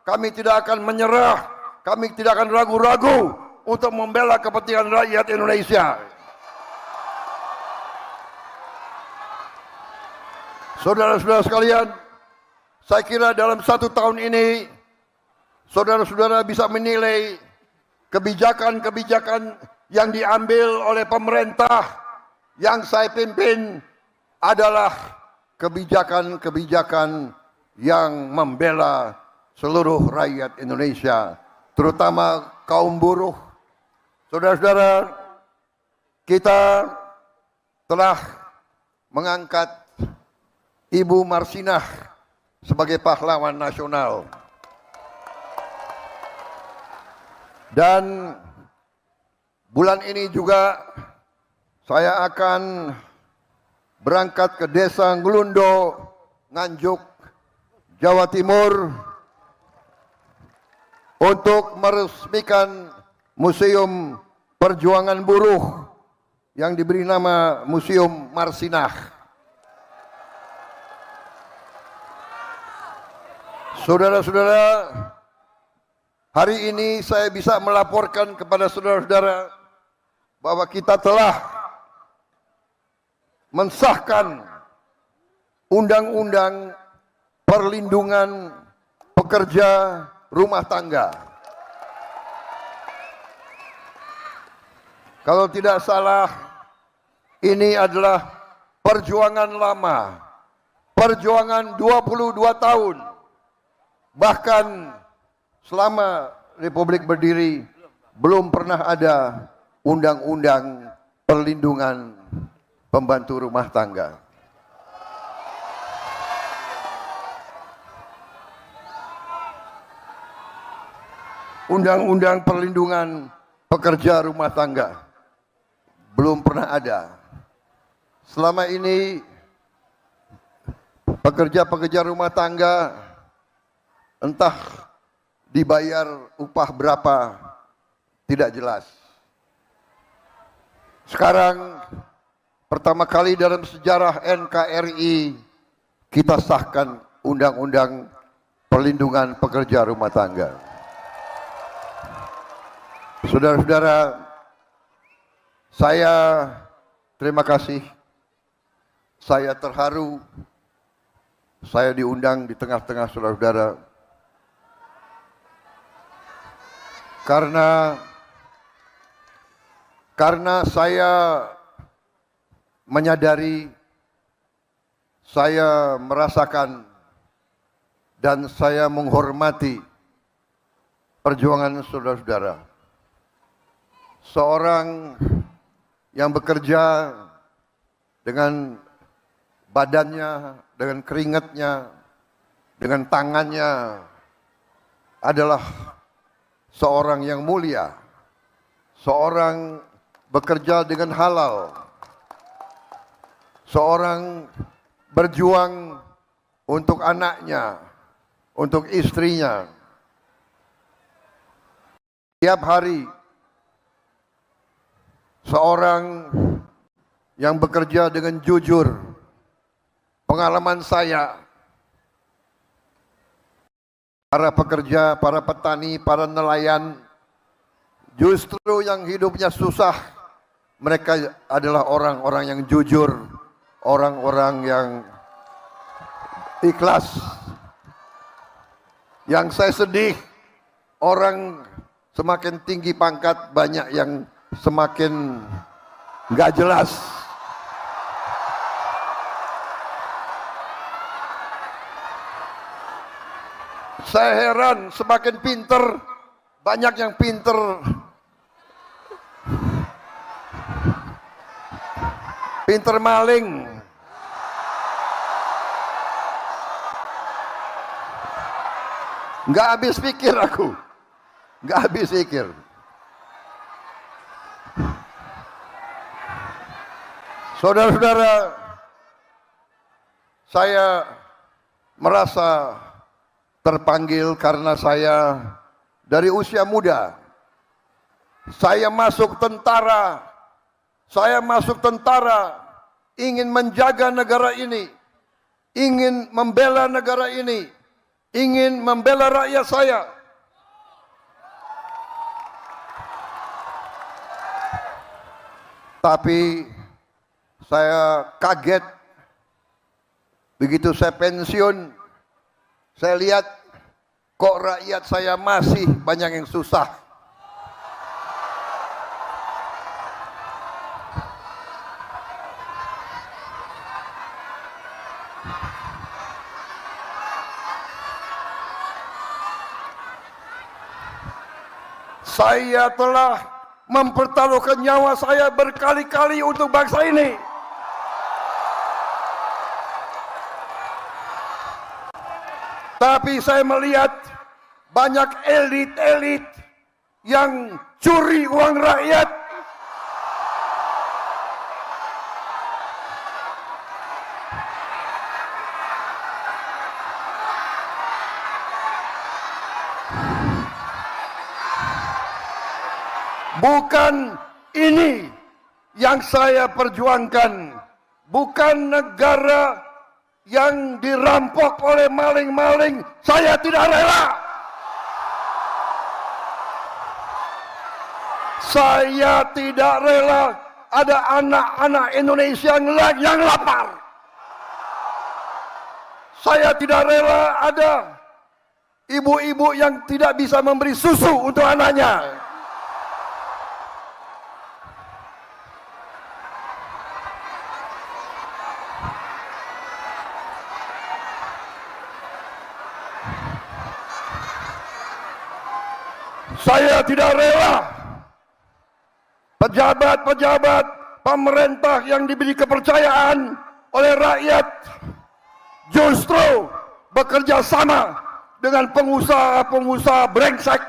kami tidak akan menyerah, kami tidak akan ragu-ragu untuk membela kepentingan rakyat Indonesia. Saudara-saudara sekalian, saya kira dalam 1 tahun ini, saudara-saudara bisa menilai kebijakan-kebijakan yang diambil oleh pemerintah yang saya pimpin adalah kebijakan-kebijakan yang membela seluruh rakyat Indonesia, terutama kaum buruh. Saudara-saudara, kita telah mengangkat Ibu Marsinah sebagai pahlawan nasional. Dan bulan ini juga saya akan berangkat ke Desa Nglundo, Nganjuk, Jawa Timur untuk meresmikan Museum Perjuangan Buruh yang diberi nama Museum Marsinah. Saudara-saudara, hari ini saya bisa melaporkan kepada saudara-saudara bahwa kita telah mensahkan Undang-Undang Perlindungan Pekerja Rumah Tangga. Kalau tidak salah, ini adalah perjuangan lama, perjuangan 22 tahun. Bahkan selama Republik berdiri belum pernah ada undang-undang perlindungan pembantu rumah tangga. Undang-undang perlindungan pekerja rumah tangga belum pernah ada. Selama ini pekerja-pekerja rumah tangga entah dibayar upah berapa, tidak jelas. Sekarang pertama kali dalam sejarah NKRI kita sahkan Undang-Undang Perlindungan Pekerja Rumah Tangga. Saudara-saudara, saya terima kasih. Saya terharu. Saya diundang di tengah-tengah saudara-saudara. Karena saya menyadari, saya merasakan, dan saya menghormati perjuangan saudara-saudara. Seorang yang bekerja dengan badannya, dengan keringatnya, dengan tangannya adalah seorang yang mulia, seorang bekerja dengan halal, seorang berjuang untuk anaknya, untuk istrinya. Tiap hari seorang yang bekerja dengan jujur. Pengalaman saya, para pekerja, para petani, para nelayan, justru yang hidupnya susah, mereka adalah orang-orang yang jujur, orang-orang yang ikhlas. Yang saya sedih, orang semakin tinggi pangkat, banyak yang semakin nggak jelas. Saya heran, semakin pinter, banyak yang pinter maling. Nggak habis pikir aku, nggak habis pikir. Saudara-saudara, saya merasa terpanggil karena saya dari usia muda, saya masuk tentara, ingin menjaga negara ini, ingin membela negara ini, ingin membela rakyat saya. Tapi saya kaget begitu saya pensiun, saya lihat kok rakyat saya masih banyak yang susah. Saya telah mempertaruhkan nyawa saya berkali-kali untuk bangsa ini. Tapi saya melihat banyak elit-elit yang curi uang rakyat. Bukan ini yang saya perjuangkan. Bukan negara yang dirampok oleh maling-maling, saya tidak rela. Saya tidak rela ada anak-anak Indonesia yang lapar. Saya tidak rela ada ibu-ibu yang tidak bisa memberi susu untuk anaknya. Saya tidak rela pejabat-pejabat pemerintah yang diberi kepercayaan oleh rakyat justru bekerja sama dengan pengusaha-pengusaha brengsek.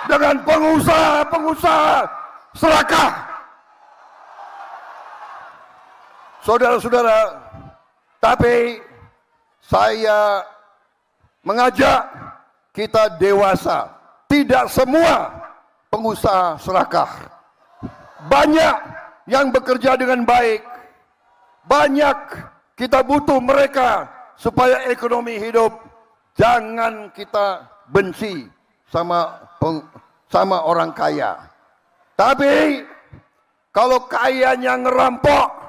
Dengan pengusaha-pengusaha serakah. Saudara-saudara, tapi saya mengajak kita dewasa. Tidak semua pengusaha serakah. Banyak yang bekerja dengan baik. Banyak kita butuh mereka supaya ekonomi hidup. Jangan kita benci sama orang kaya. Tapi kalau kayanya ngerampok,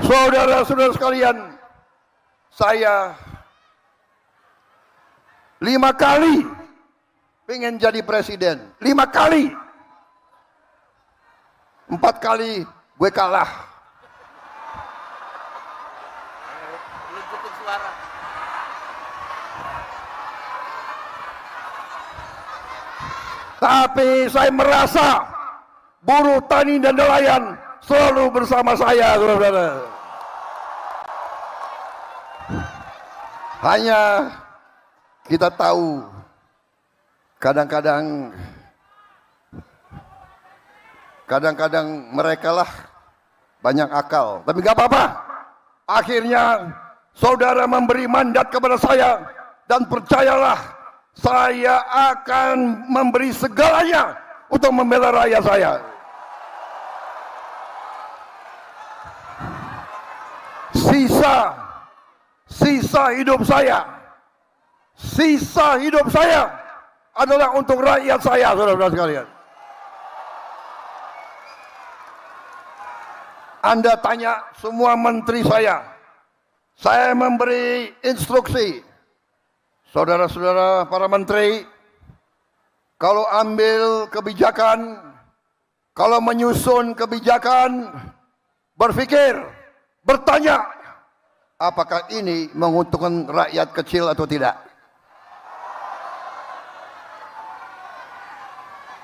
saudara-saudara sekalian, saya 5 kali pengen jadi presiden. 5 kali. 4 kali gue kalah. Tapi saya merasa buruh tani dan nelayan selalu bersama saya, saudara-saudara. Hanya kita tahu kadang-kadang mereka lah banyak akal, tapi gak apa-apa. Akhirnya saudara memberi mandat kepada saya, dan percayalah, saya akan memberi segalanya untuk membela rakyat saya. Sisa hidup saya adalah untuk rakyat saya, saudara-saudara sekalian. Anda tanya semua menteri saya memberi instruksi, saudara-saudara para menteri, kalau ambil kebijakan, kalau menyusun kebijakan, berpikir, bertanya, apakah ini menguntungkan rakyat kecil atau tidak?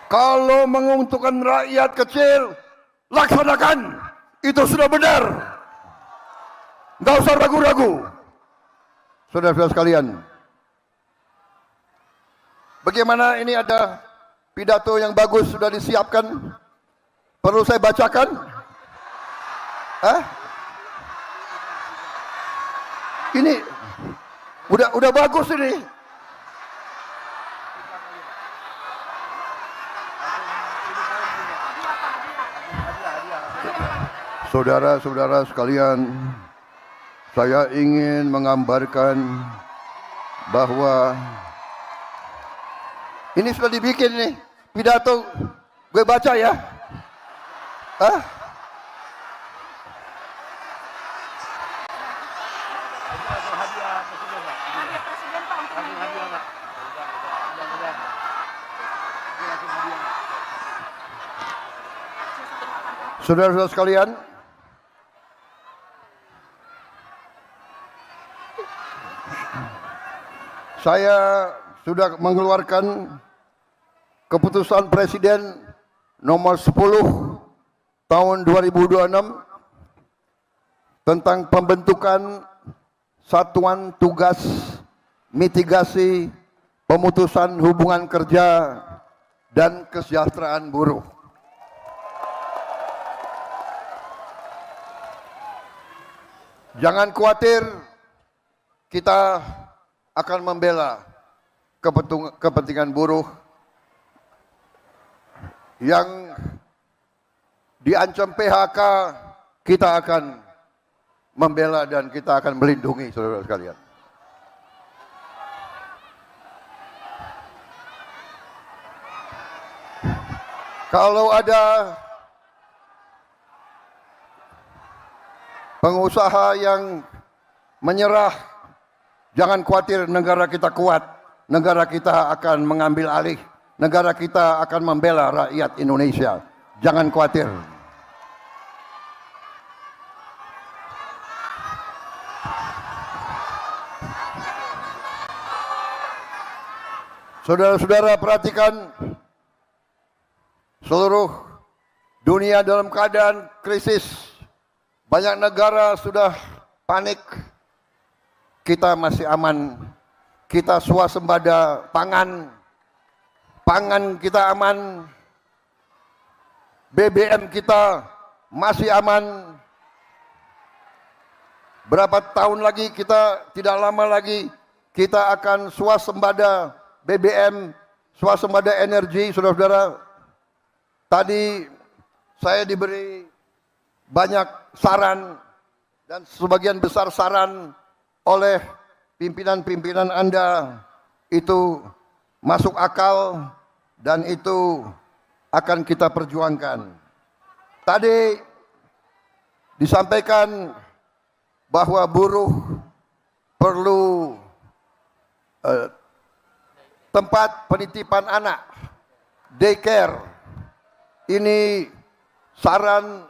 Kalau menguntungkan rakyat kecil, laksanakan. Itu sudah benar. Nggak usah ragu-ragu. Saudara-saudara sekalian, bagaimana ini ada pidato yang bagus sudah disiapkan? Perlu saya bacakan? Ini udah bagus ini. Saudara-saudara sekalian, saya ingin menggambarkan bahwa ini sudah dibikin nih pidato, gue baca ya. Saudara-saudara sekalian, saya sudah mengeluarkan keputusan Presiden nomor 10 tahun 2026 tentang pembentukan Satuan Tugas Mitigasi Pemutusan Hubungan Kerja dan Kesejahteraan Buruh. Jangan khawatir, kita akan membela kepentingan buruh yang diancam PHK. Kita akan membela dan kita akan melindungi, saudara sekalian. Kalau ada pengusaha yang menyerah, jangan khawatir, negara kita kuat. Negara kita akan mengambil alih. Negara kita akan membela rakyat Indonesia. Jangan khawatir. Saudara-saudara perhatikan, seluruh dunia dalam keadaan krisis. Banyak negara sudah panik, kita masih aman. Kita swasembada pangan kita aman. BBM kita masih aman. Berapa tahun lagi kita, tidak lama lagi, kita akan swasembada BBM, swasembada energi, saudara-saudara. Tadi saya diberi banyak saran dan sebagian besar saran oleh pimpinan-pimpinan Anda itu masuk akal dan itu akan kita perjuangkan. Tadi disampaikan bahwa buruh perlu tempat penitipan anak, daycare. Ini saran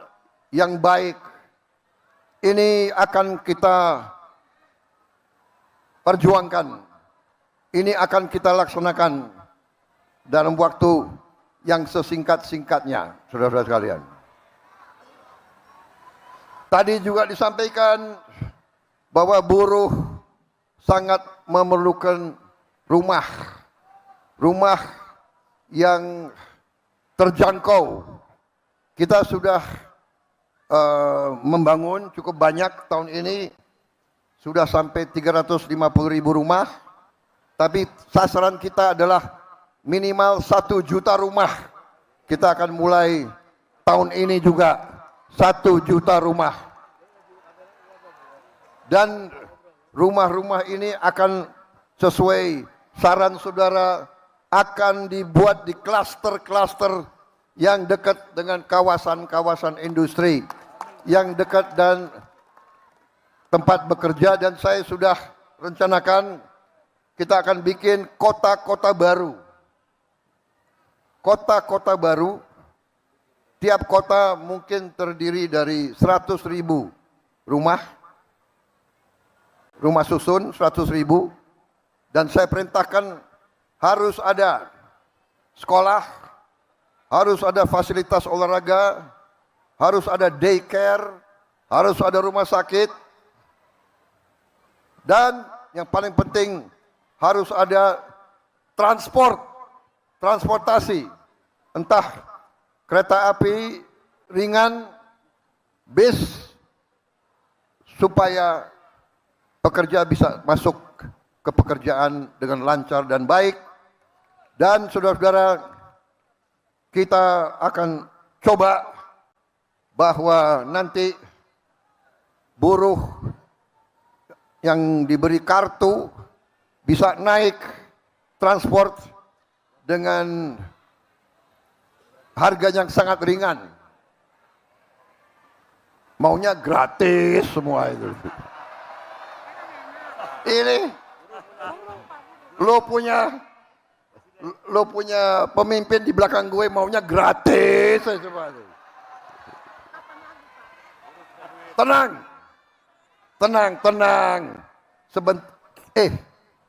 yang baik. Ini akan kita perjuangkan. Ini akan kita laksanakan dalam waktu yang sesingkat-singkatnya, saudara-saudara sekalian. Tadi juga disampaikan bahwa buruh sangat memerlukan rumah yang terjangkau. Kita sudah membangun cukup banyak tahun ini, sudah sampai 350.000 rumah, tapi sasaran kita adalah minimal 1 juta rumah. Kita akan mulai tahun ini juga 1 juta rumah. Dan rumah-rumah ini akan sesuai saran saudara, akan dibuat di klaster-klaster yang dekat dengan kawasan-kawasan industri, yang dekat dan tempat bekerja. Dan saya sudah rencanakan kita akan bikin kota-kota baru. Kota-kota baru, tiap kota mungkin terdiri dari 100.000 rumah susun 100.000, dan saya perintahkan harus ada sekolah, harus ada fasilitas olahraga, harus ada daycare, harus ada rumah sakit, dan yang paling penting harus ada transportasi, entah kereta api ringan, bis, supaya pekerja bisa masuk ke pekerjaan dengan lancar dan baik. Dan saudara-saudara, kita akan coba bahwa nanti buruh yang diberi kartu bisa naik transport dengan harga yang sangat ringan. Maunya gratis semua itu. Ini lo punya pemimpin di belakang gue maunya gratis. Tenang.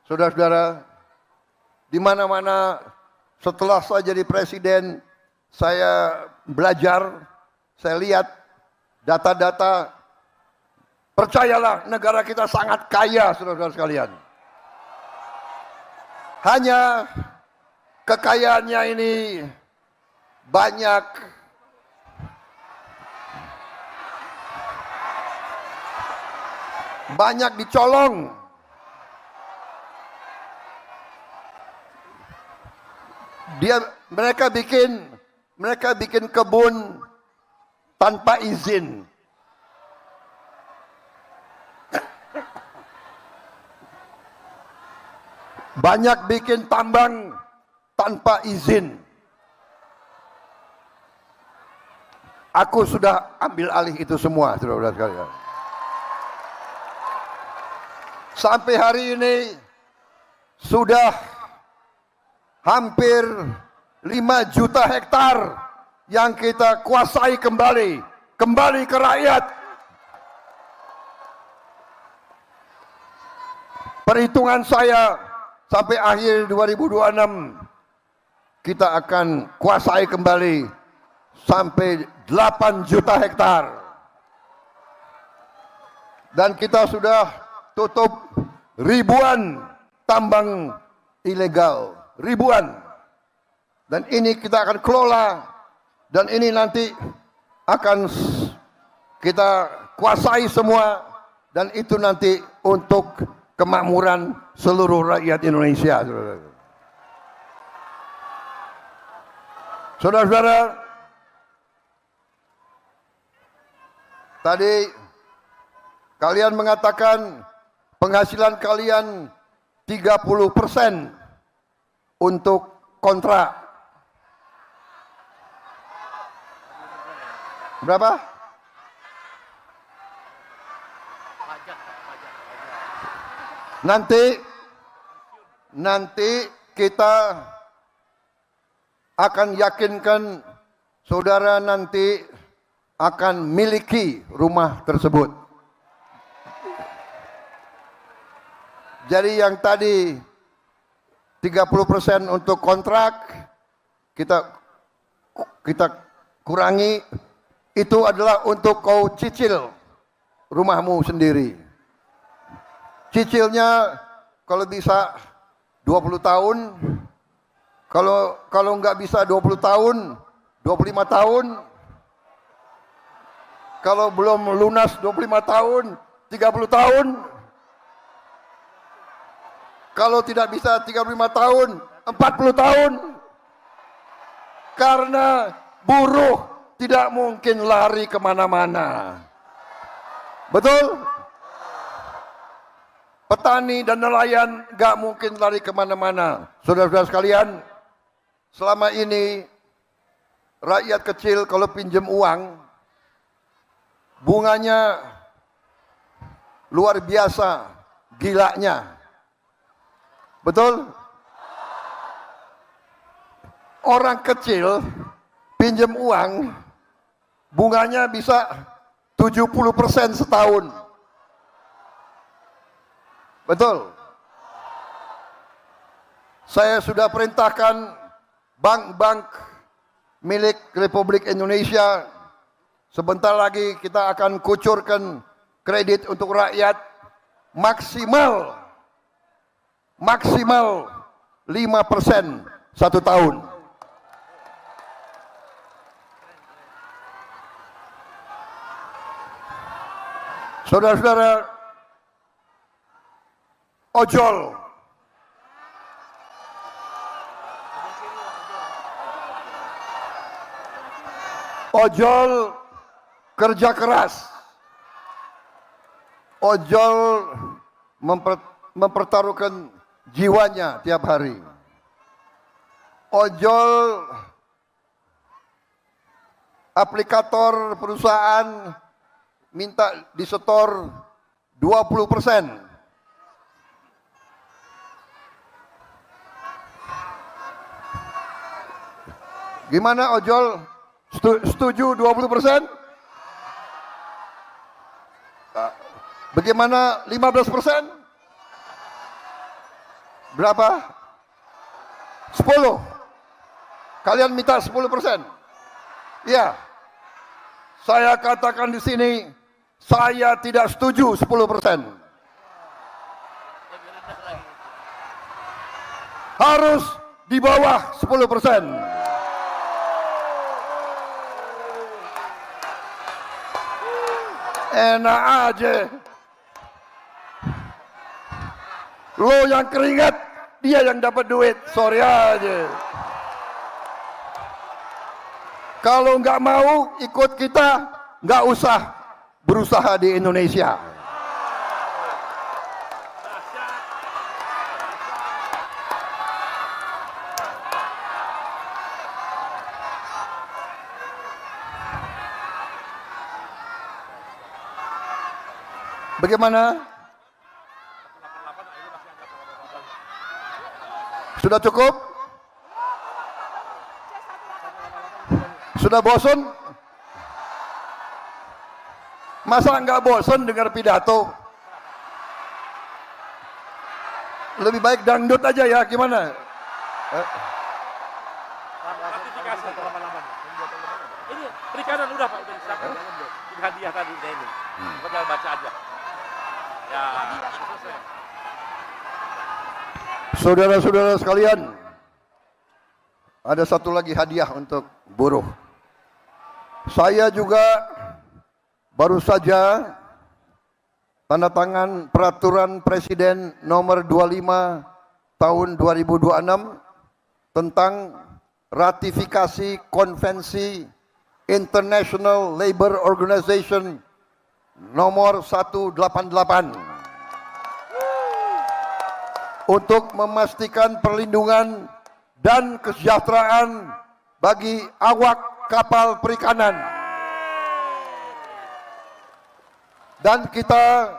Saudara-saudara, di mana-mana setelah saya jadi presiden, saya belajar, saya lihat data-data. Percayalah, negara kita sangat kaya, saudara-saudara sekalian. Hanya kekayaannya ini banyak dicolong. Mereka bikin kebun tanpa izin. Banyak bikin tambang tanpa izin. Aku sudah ambil alih itu semua, saudara-saudara sekalian. Sampai hari ini sudah hampir 5 juta hektar yang kita kuasai kembali ke rakyat. Perhitungan saya, sampai akhir 2026 kita akan kuasai kembali sampai 8 juta hektar. Dan kita sudah tutup ribuan tambang ilegal, ribuan. Dan ini kita akan kelola, dan ini nanti akan kita kuasai semua, dan itu nanti untuk kemakmuran seluruh rakyat Indonesia. Saudara-saudara, tadi kalian mengatakan penghasilan kalian 30% untuk kontrak. Berapa? Nanti kita akan yakinkan saudara nanti akan miliki rumah tersebut. Jadi yang tadi 30% untuk kontrak kita kurangi, itu adalah untuk kau cicil rumahmu sendiri. Cicilnya kalau bisa 20 tahun, kalau nggak bisa 20 tahun, 25 tahun, kalau belum lunas 25 tahun, 30 tahun, kalau tidak bisa 35 tahun, 40 tahun. Karena buruh tidak mungkin lari kemana-mana. Betul? Petani dan nelayan gak mungkin lari kemana-mana. Saudara-saudara sekalian, selama ini rakyat kecil kalau pinjam uang, bunganya luar biasa, gilanya. Betul? Orang kecil pinjam uang, bunganya bisa 70% setahun. Betul? Saya sudah perintahkan bank-bank milik Republik Indonesia, sebentar lagi kita akan kucurkan kredit untuk rakyat maksimal 5% satu tahun. Saudara-saudara, ojol kerja keras, ojol mempertaruhkan jiwanya tiap hari. Ojol aplikator perusahaan minta disetor 20%. Gimana ojol? Setuju 20%? Bagaimana 15%? Berapa? 10. Kalian minta 10%? Iya. Saya katakan di sini, saya tidak setuju 10%. Harus di bawah 10%. Enak aja. Lo yang keringat, dia yang dapat duit. Sorry aja. Kalau nggak mau ikut kita, nggak usah berusaha di Indonesia. Bagaimana? Sudah cukup? Sudah bosan? Masa nggak bosan dengar pidato? Lebih baik dangdut aja ya, gimana? Ini perikanan udah Pak, udah disiapkan. Hadiah tadi ini. Tinggal baca aja. Ya, selesai. Saudara-saudara sekalian, ada satu lagi hadiah untuk buruh. Saya juga baru saja tanda tangan peraturan Presiden nomor 25 tahun 2026 tentang ratifikasi konvensi International Labour Organization nomor 188 untuk memastikan perlindungan dan kesejahteraan bagi awak kapal perikanan. Dan kita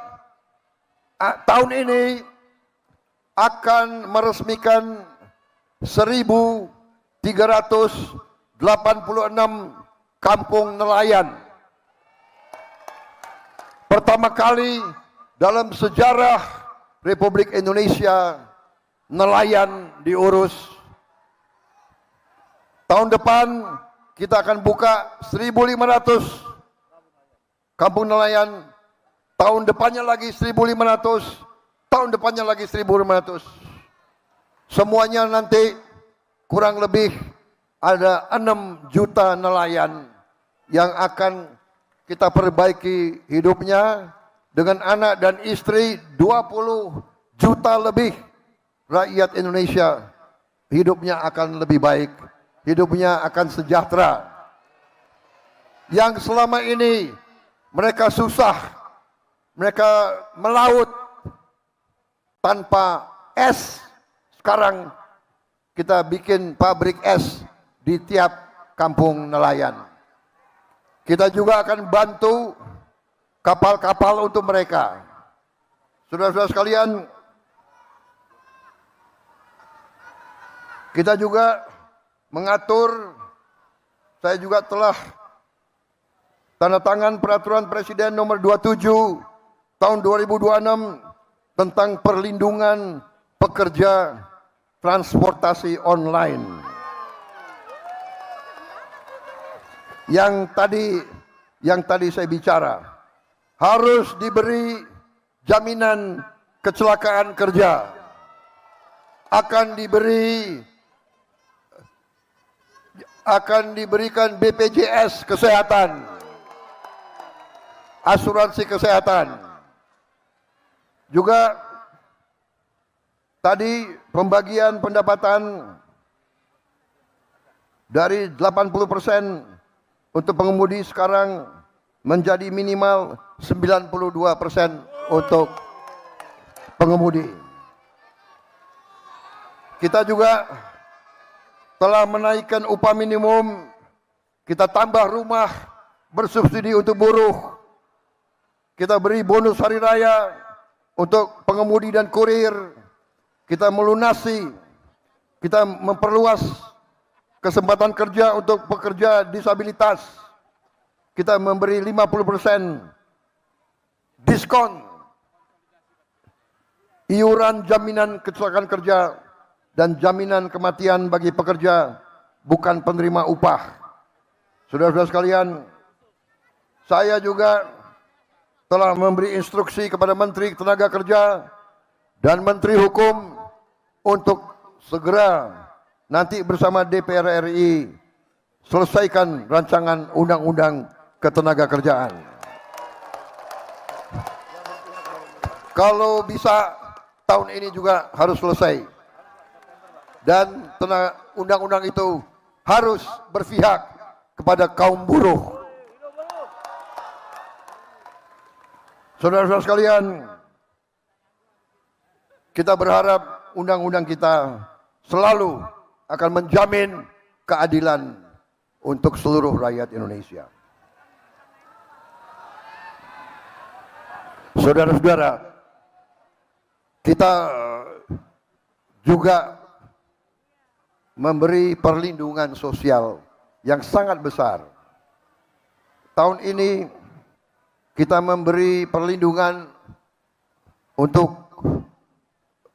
tahun ini akan meresmikan 1.386 kampung nelayan. Pertama kali dalam sejarah Republik Indonesia nelayan diurus. Tahun depan kita akan buka 1.500 kampung nelayan. Tahun depannya lagi 1.500. Tahun depannya lagi 1.500. Semuanya nanti kurang lebih ada 6 juta nelayan yang akan kita perbaiki hidupnya. Dengan anak dan istri 20 juta lebih rakyat Indonesia hidupnya akan lebih baik, hidupnya akan sejahtera. Yang selama ini mereka susah, mereka melaut tanpa es, sekarang kita bikin pabrik es di tiap kampung nelayan. Kita juga akan bantu kapal-kapal untuk mereka. Saudara-saudara sekalian, kita juga mengatur, saya juga telah tanda tangan peraturan Presiden nomor 27 tahun 2026 tentang perlindungan pekerja transportasi online. Yang tadi saya bicara, harus diberi jaminan kecelakaan kerja, akan diberikan BPJS kesehatan, asuransi kesehatan. Juga tadi pembagian pendapatan dari 80% untuk pengemudi sekarang menjadi minimal 92% untuk pengemudi. Kita juga telah menaikkan upah minimum, kita tambah rumah bersubsidi untuk buruh, kita beri bonus hari raya untuk pengemudi dan kurir, kita melunasi, kita memperluas kesempatan kerja untuk pekerja disabilitas. Kita memberi 50% diskon iuran jaminan kecelakaan kerja dan jaminan kematian bagi pekerja bukan penerima upah. Saudara-saudara sekalian, saya juga telah memberi instruksi kepada Menteri Tenaga Kerja dan Menteri Hukum untuk segera nanti bersama DPR RI selesaikan rancangan undang-undang ketenagakerjaan. Kalau bisa tahun ini juga harus selesai. Dan undang-undang itu harus berpihak kepada kaum buruh. Saudara-saudara sekalian, kita berharap undang-undang kita selalu akan menjamin keadilan untuk seluruh rakyat Indonesia. Saudara-saudara, kita juga memberi perlindungan sosial yang sangat besar. Tahun ini kita memberi perlindungan untuk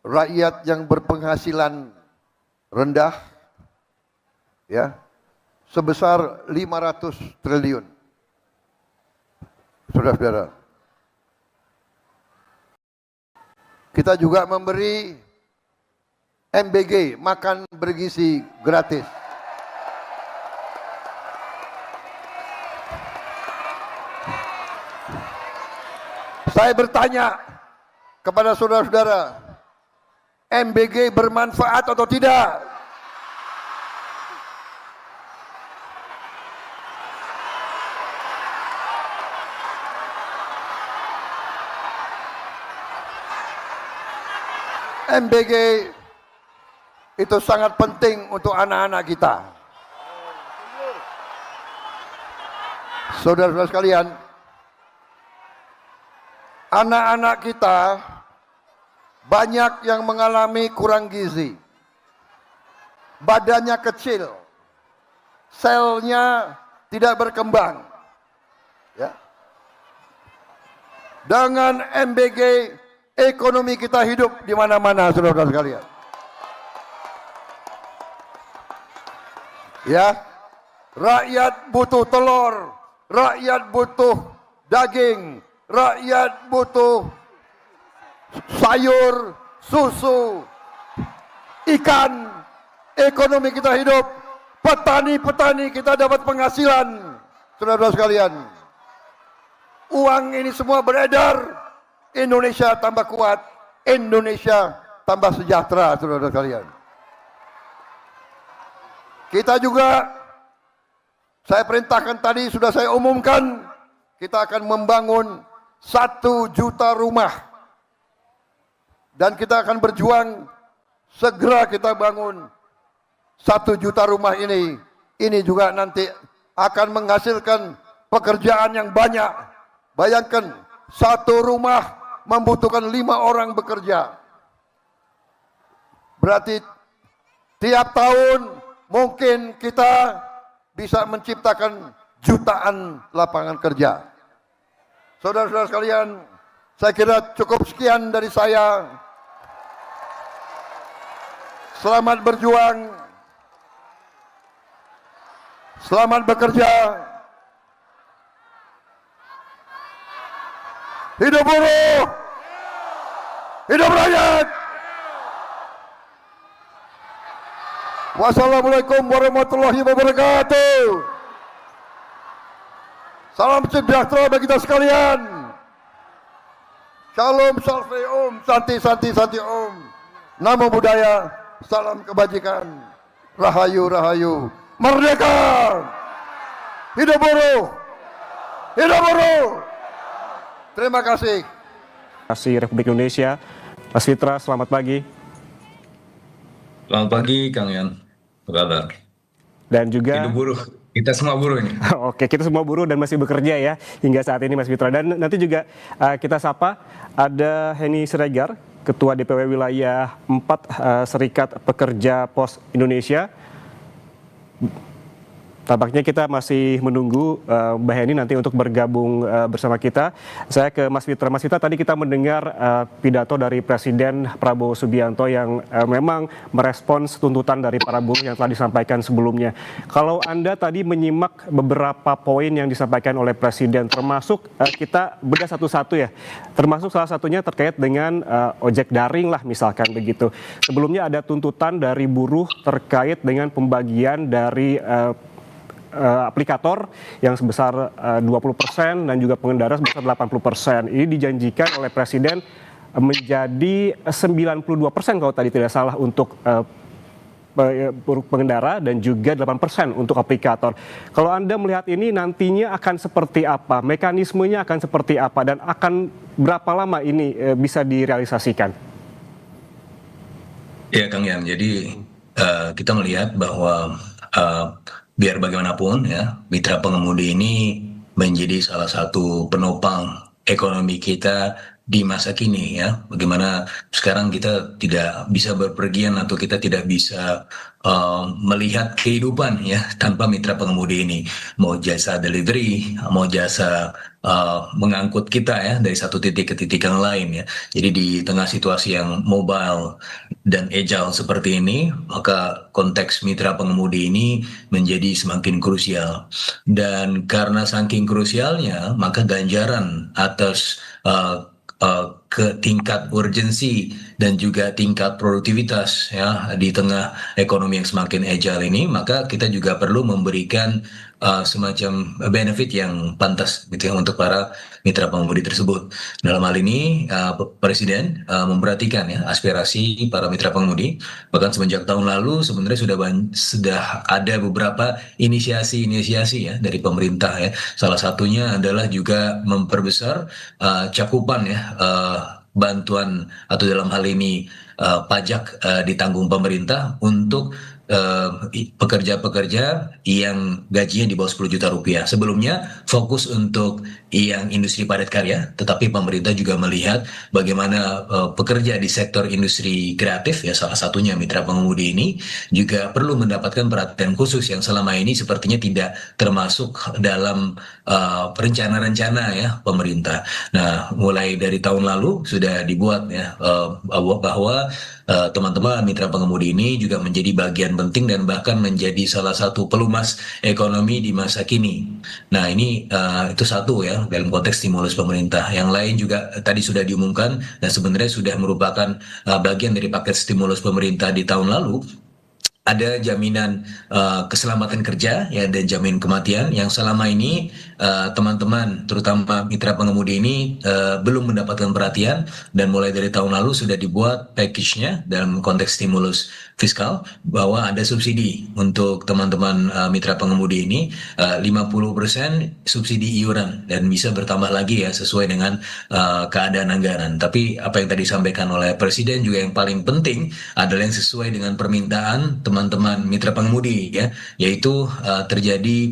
rakyat yang berpenghasilan rendah, ya, sebesar 500 triliun. Saudara-saudara, kita juga memberi MBG, makan bergizi gratis. Saya bertanya kepada saudara-saudara, MBG bermanfaat atau tidak? MBG itu sangat penting untuk anak-anak kita. Saudara-saudara sekalian, anak-anak kita banyak yang mengalami kurang gizi. badannya kecil, selnya tidak berkembang. Ya. Dengan MBG, ekonomi kita hidup di mana-mana, saudara-saudara sekalian. Ya, rakyat butuh telur, rakyat butuh daging, rakyat butuh sayur, susu, ikan, ekonomi kita hidup, petani-petani kita dapat penghasilan, saudara-saudara sekalian. Uang ini semua beredar, Indonesia tambah kuat, Indonesia tambah sejahtera, saudara-saudara sekalian. Kita juga, saya perintahkan tadi, sudah saya umumkan, kita akan membangun 1 juta rumah. Dan kita akan berjuang, segera kita bangun 1 juta rumah ini. Ini juga nanti akan menghasilkan pekerjaan yang banyak. Bayangkan, 1 rumah membutuhkan 5 orang bekerja. Berarti tiap tahun mungkin kita bisa menciptakan jutaan lapangan kerja. Saudara-saudara sekalian, saya kira cukup sekian dari saya. Selamat berjuang, selamat bekerja. Hidup buruh, hidup rakyat. Wassalamualaikum warahmatullahi wabarakatuh. Salam sejahtera bagi kita sekalian. Shalom, salve, om, santi, santi, santi, om. Namo Buddhaya, salam kebajikan. Rahayu, rahayu. Merdeka! Hidup buruh! Hidup buruh! Terima kasih. Terima kasih Republik Indonesia. Mas Fitra, selamat pagi. Selamat pagi, Kang Yan. Apa kabar? Dan juga hidup buruh. Kita semua buruh ini. Oke, kita semua buruh dan masih bekerja ya hingga saat ini, Mas Fitra. Dan nanti juga kita sapa ada Henny Siregar, Ketua DPW Wilayah 4 Serikat Pekerja Pos Indonesia. Tampaknya kita masih menunggu Mbak Henny nanti untuk bergabung bersama kita. Saya ke Mas Fitra. Mas Fitra, tadi kita mendengar pidato dari Presiden Prabowo Subianto yang memang merespons tuntutan dari para buruh yang telah disampaikan sebelumnya. Kalau Anda tadi menyimak beberapa poin yang disampaikan oleh Presiden, termasuk kita bedah satu-satu ya, termasuk salah satunya terkait dengan ojek daring lah misalkan begitu. Sebelumnya ada tuntutan dari buruh terkait dengan pembagian dari aplikator yang sebesar 20% dan juga pengendara sebesar 80%. Ini dijanjikan oleh Presiden menjadi 92% kalau tadi tidak salah untuk pengendara dan juga 8% untuk aplikator. Kalau Anda melihat ini nantinya akan seperti apa? Mekanismenya akan seperti apa? Dan akan berapa lama ini bisa direalisasikan? Ya, Kang Yan. Jadi kita melihat bahwa biar bagaimanapun ya, mitra pengemudi ini menjadi salah satu penopang ekonomi kita di masa kini ya. Bagaimana sekarang kita tidak bisa berpergian atau kita tidak bisa melihat kehidupan ya tanpa mitra pengemudi ini. Mau jasa delivery, mau jasa mengangkut kita ya dari satu titik ke titik yang lain ya. Jadi di tengah situasi yang mobile dan agile seperti ini, maka konteks mitra pengemudi ini menjadi semakin krusial. Dan karena saking krusialnya, maka ganjaran atas ke tingkat urgensi dan juga tingkat produktivitas ya di tengah ekonomi yang semakin agile ini, maka kita juga perlu memberikan semacam benefit yang pantas gitu ya untuk para mitra pengemudi tersebut. Dalam hal ini Presiden memperhatikan ya aspirasi para mitra pengemudi. Bahkan semenjak tahun lalu sebenarnya sudah ada beberapa inisiasi ya dari pemerintah ya. Salah satunya adalah juga memperbesar cakupan ya bantuan atau dalam hal ini pajak ditanggung pemerintah untuk pekerja-pekerja yang gajinya di bawah 10 juta rupiah. Sebelumnya fokus untuk yang industri padat karya, tetapi pemerintah juga melihat bagaimana pekerja di sektor industri kreatif, ya salah satunya mitra pengemudi ini, juga perlu mendapatkan perhatian khusus yang selama ini sepertinya tidak termasuk dalam rencana-rencana ya pemerintah. Nah, mulai dari tahun lalu sudah dibuat ya bahwa teman-teman mitra pengemudi ini juga menjadi bagian penting dan bahkan menjadi salah satu pelumas ekonomi di masa kini. Nah, ini itu satu ya dalam konteks stimulus pemerintah. Yang lain juga tadi sudah diumumkan dan sebenarnya sudah merupakan bagian dari paket stimulus pemerintah di tahun lalu. Ada jaminan keselamatan kerja ya dan jaminan kematian yang selama ini teman-teman terutama mitra pengemudi ini belum mendapatkan perhatian, dan mulai dari tahun lalu sudah dibuat package-nya dalam konteks stimulus fiskal bahwa ada subsidi untuk teman-teman mitra pengemudi ini 50% subsidi iuran dan bisa bertambah lagi ya sesuai dengan keadaan anggaran. Tapi apa yang tadi disampaikan oleh Presiden juga yang paling penting adalah yang sesuai dengan permintaan teman-teman mitra pengemudi ya, yaitu terjadi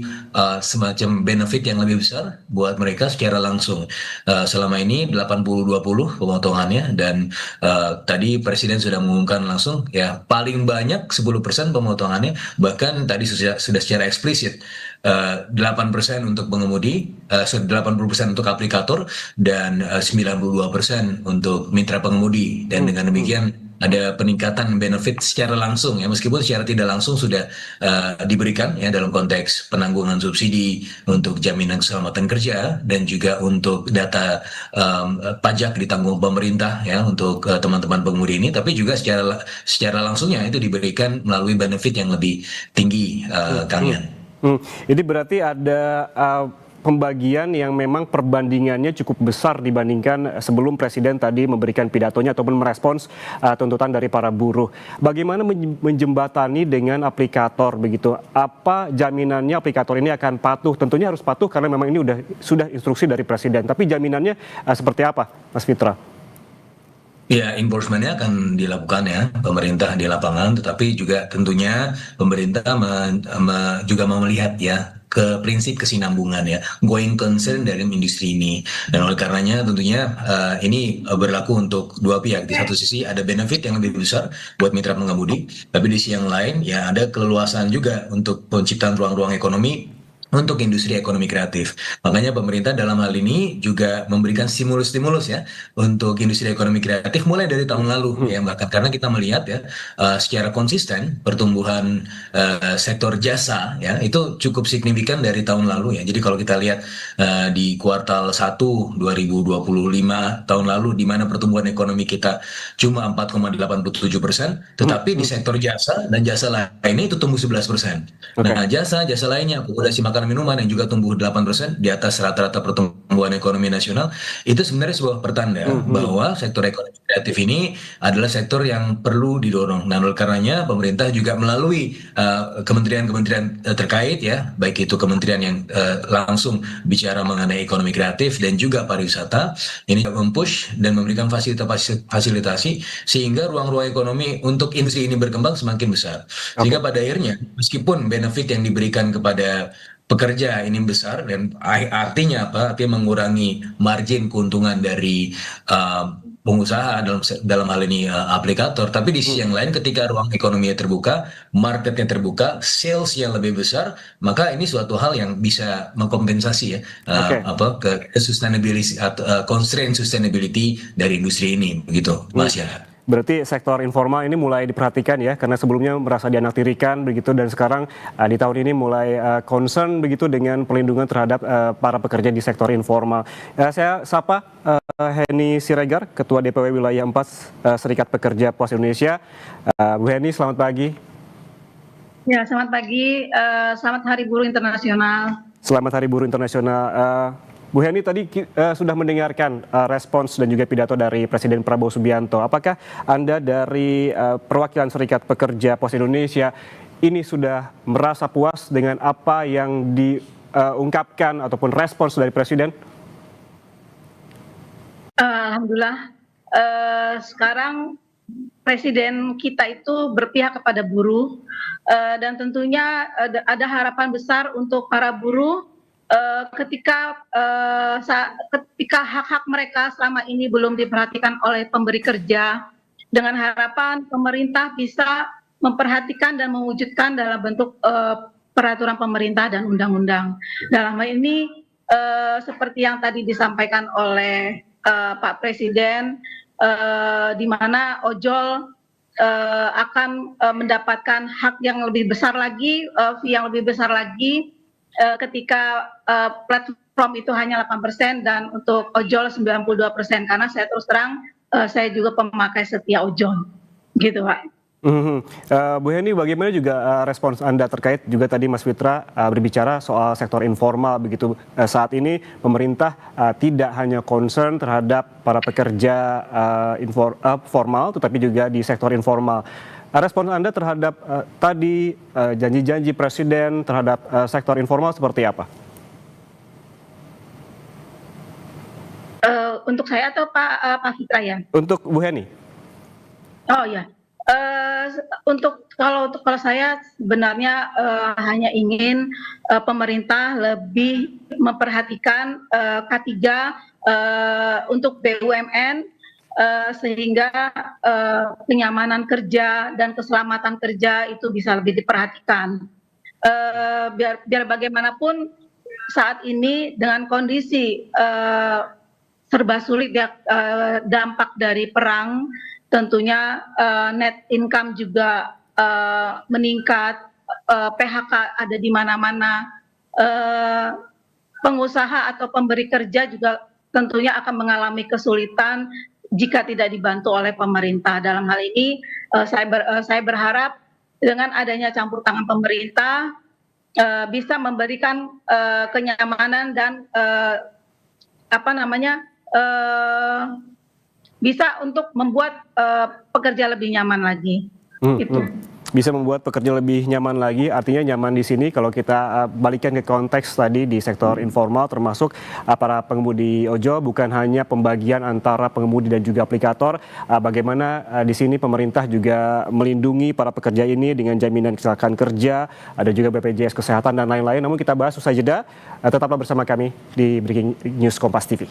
semacam benefit yang lebih besar buat mereka secara langsung. Selama ini 80-20 pemotongannya, dan tadi Presiden sudah mengumumkan langsung ya paling banyak 10% pemotongannya, bahkan tadi sudah secara eksplisit 8% untuk pengemudi, 80% untuk aplikator, dan 92% untuk mitra pengemudi. Dan dengan demikian ada peningkatan benefit secara langsung ya, meskipun secara tidak langsung sudah diberikan ya dalam konteks penanggungan subsidi untuk jaminan keselamatan kerja dan juga untuk data pajak ditanggung pemerintah ya untuk teman-teman pengemudi ini, tapi juga secara langsungnya itu diberikan melalui benefit yang lebih tinggi, Kang Yan. Ini berarti ada pembagian yang memang perbandingannya cukup besar dibandingkan sebelum Presiden tadi memberikan pidatonya ataupun merespons tuntutan dari para buruh. Bagaimana menjembatani dengan aplikator begitu? Apa jaminannya aplikator ini akan patuh? Tentunya harus patuh karena memang ini sudah instruksi dari Presiden. Tapi jaminannya seperti apa, Mas Fitra? Ya, enforcement-nya akan dilakukan ya pemerintah di lapangan, tetapi juga tentunya pemerintah juga mau melihat ya ke prinsip kesinambungan ya, going concern dari industri ini. Dan oleh karenanya tentunya ini berlaku untuk dua pihak. Di satu sisi ada benefit yang lebih besar buat mitra pengemudi, tapi di sisi yang lain ya ada keleluasaan juga untuk penciptaan ruang-ruang ekonomi untuk industri ekonomi kreatif. Makanya pemerintah dalam hal ini juga memberikan stimulus-stimulus ya untuk industri ekonomi kreatif mulai dari tahun lalu ya, bahkan karena kita melihat ya secara konsisten pertumbuhan sektor jasa ya itu cukup signifikan dari tahun lalu ya. Jadi kalau kita lihat di kuartal 1 2025 tahun lalu di mana pertumbuhan ekonomi kita cuma 4,87%, tetapi di sektor jasa dan jasa lainnya itu tumbuh 11%. Nah, jasa lainnya akomodasi makan minuman yang juga tumbuh 8% di atas rata-rata pertumbuhan ekonomi nasional, itu sebenarnya sebuah pertanda bahwa sektor ekonomi kreatif ini adalah sektor yang perlu didorong. Nah, oleh karenanya pemerintah juga melalui kementerian-kementerian terkait ya, baik itu kementerian yang langsung bicara mengenai ekonomi kreatif dan juga pariwisata, ini mempush dan memberikan fasilitasi sehingga ruang-ruang ekonomi untuk industri ini berkembang semakin besar. Sehingga pada akhirnya meskipun benefit yang diberikan kepada pekerja ini besar dan artinya apa? Artinya mengurangi margin keuntungan dari pengusaha dalam hal ini aplikator. Tapi di sisi yang lain ketika ruang ekonominya terbuka, marketnya terbuka, sales yang lebih besar, maka ini suatu hal yang bisa mengkompensasi ya ke sustainability atau constraint sustainability dari industri ini begitu, Mas ya. Berarti sektor informal ini mulai diperhatikan ya, karena sebelumnya merasa dianaktirikan begitu, dan sekarang di tahun ini mulai concern begitu dengan pelindungan terhadap para pekerja di sektor informal. Saya sapa Heni Siregar, Ketua DPW Wilayah 4 Serikat Pekerja Pos Indonesia. Bu Heni, selamat pagi. Ya, selamat pagi. Selamat Hari Buruh Internasional. Selamat Hari Buruh Internasional. Bu Heni, tadi sudah mendengarkan respons dan juga pidato dari Presiden Prabowo Subianto. Apakah Anda dari perwakilan Serikat Pekerja Pos Indonesia ini sudah merasa puas dengan apa yang diungkapkan ataupun respons dari Presiden? Alhamdulillah. Sekarang Presiden kita itu berpihak kepada buruh, dan tentunya ada harapan besar untuk para buruh ketika hak-hak mereka selama ini belum diperhatikan oleh pemberi kerja, dengan harapan pemerintah bisa memperhatikan dan mewujudkan dalam bentuk peraturan pemerintah dan undang-undang. Dalam hal ini seperti yang tadi disampaikan oleh Pak Presiden, di mana ojol akan mendapatkan hak yang lebih besar lagi, fee yang lebih besar lagi ketika platform itu hanya 8% dan untuk ojol 92%, karena saya terus terang saya juga pemakai setia ojol, gitu Pak. Bu Heni, bagaimana juga respons Anda terkait juga tadi Mas Fitra berbicara soal sektor informal begitu, saat ini pemerintah tidak hanya concern terhadap para pekerja formal tetapi juga di sektor informal. Respons Anda terhadap tadi janji-janji Presiden terhadap sektor informal seperti apa? Untuk saya atau Pak Fitra ya? Untuk Bu Heni. Oh ya. Kalau saya sebenarnya hanya ingin pemerintah lebih memperhatikan K3 untuk BUMN, sehingga kenyamanan kerja dan keselamatan kerja itu bisa lebih diperhatikan. Biar bagaimanapun saat ini dengan kondisi serba sulit ya, dampak dari perang, tentunya net income juga meningkat, PHK ada di mana-mana, pengusaha atau pemberi kerja juga tentunya akan mengalami kesulitan jika tidak dibantu oleh pemerintah. Dalam hal ini saya berharap dengan adanya campur tangan pemerintah bisa memberikan kenyamanan dan bisa untuk membuat pekerja lebih nyaman lagi. Bisa membuat pekerja lebih nyaman lagi, artinya nyaman di sini kalau kita balikkan ke konteks tadi di sektor informal, termasuk para pengemudi ojol, bukan hanya pembagian antara pengemudi dan juga aplikator, bagaimana di sini pemerintah juga melindungi para pekerja ini dengan jaminan kecelakaan kerja, ada juga BPJS Kesehatan dan lain-lain. Namun kita bahas usai jeda, tetaplah bersama kami di Breaking News Kompas TV.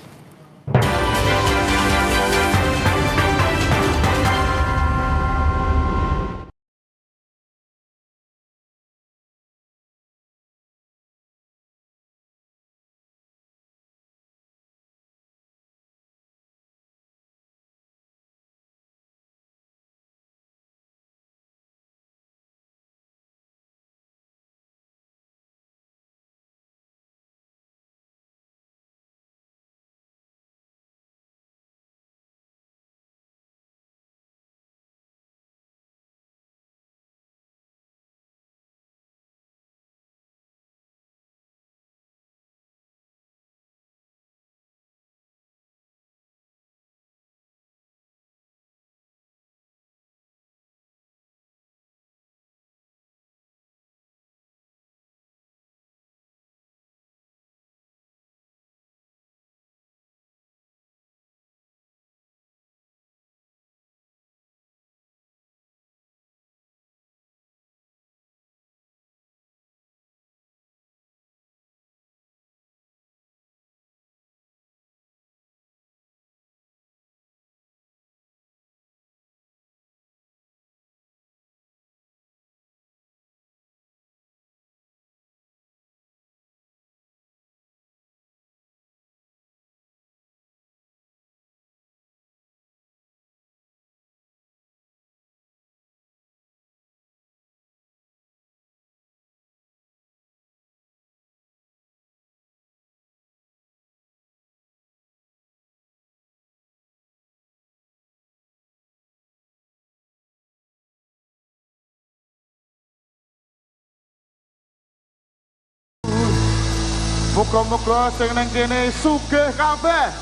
Muga-muga sing nang kene sugih kabeh,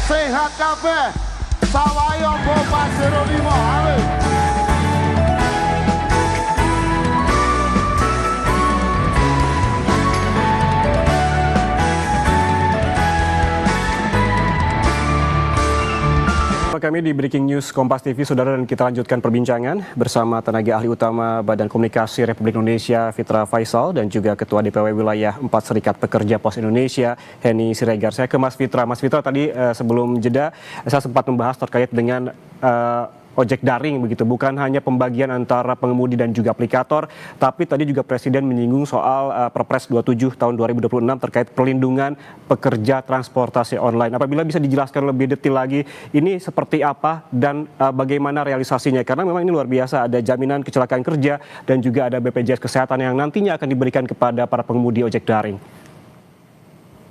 sehat kabeh. Sawaya Bapak 05. Amin. kami di Breaking News Kompas TV, saudara, dan kita lanjutkan perbincangan bersama tenaga ahli utama Badan Komunikasi Republik Indonesia, Fitra Faisal, dan juga Ketua DPW Wilayah 4 Serikat Pekerja Pos Indonesia, Henny Siregar. Saya ke Mas Fitra. Mas Fitra, tadi sebelum jeda saya sempat membahas terkait dengan ojek daring begitu, bukan hanya pembagian antara pengemudi dan juga aplikator, tapi tadi juga Presiden menyinggung soal Perpres 27 tahun 2026 terkait perlindungan pekerja transportasi online. Apabila bisa dijelaskan lebih detail lagi, ini seperti apa dan bagaimana realisasinya? Karena memang ini luar biasa, ada jaminan kecelakaan kerja dan juga ada BPJS Kesehatan yang nantinya akan diberikan kepada para pengemudi ojek daring.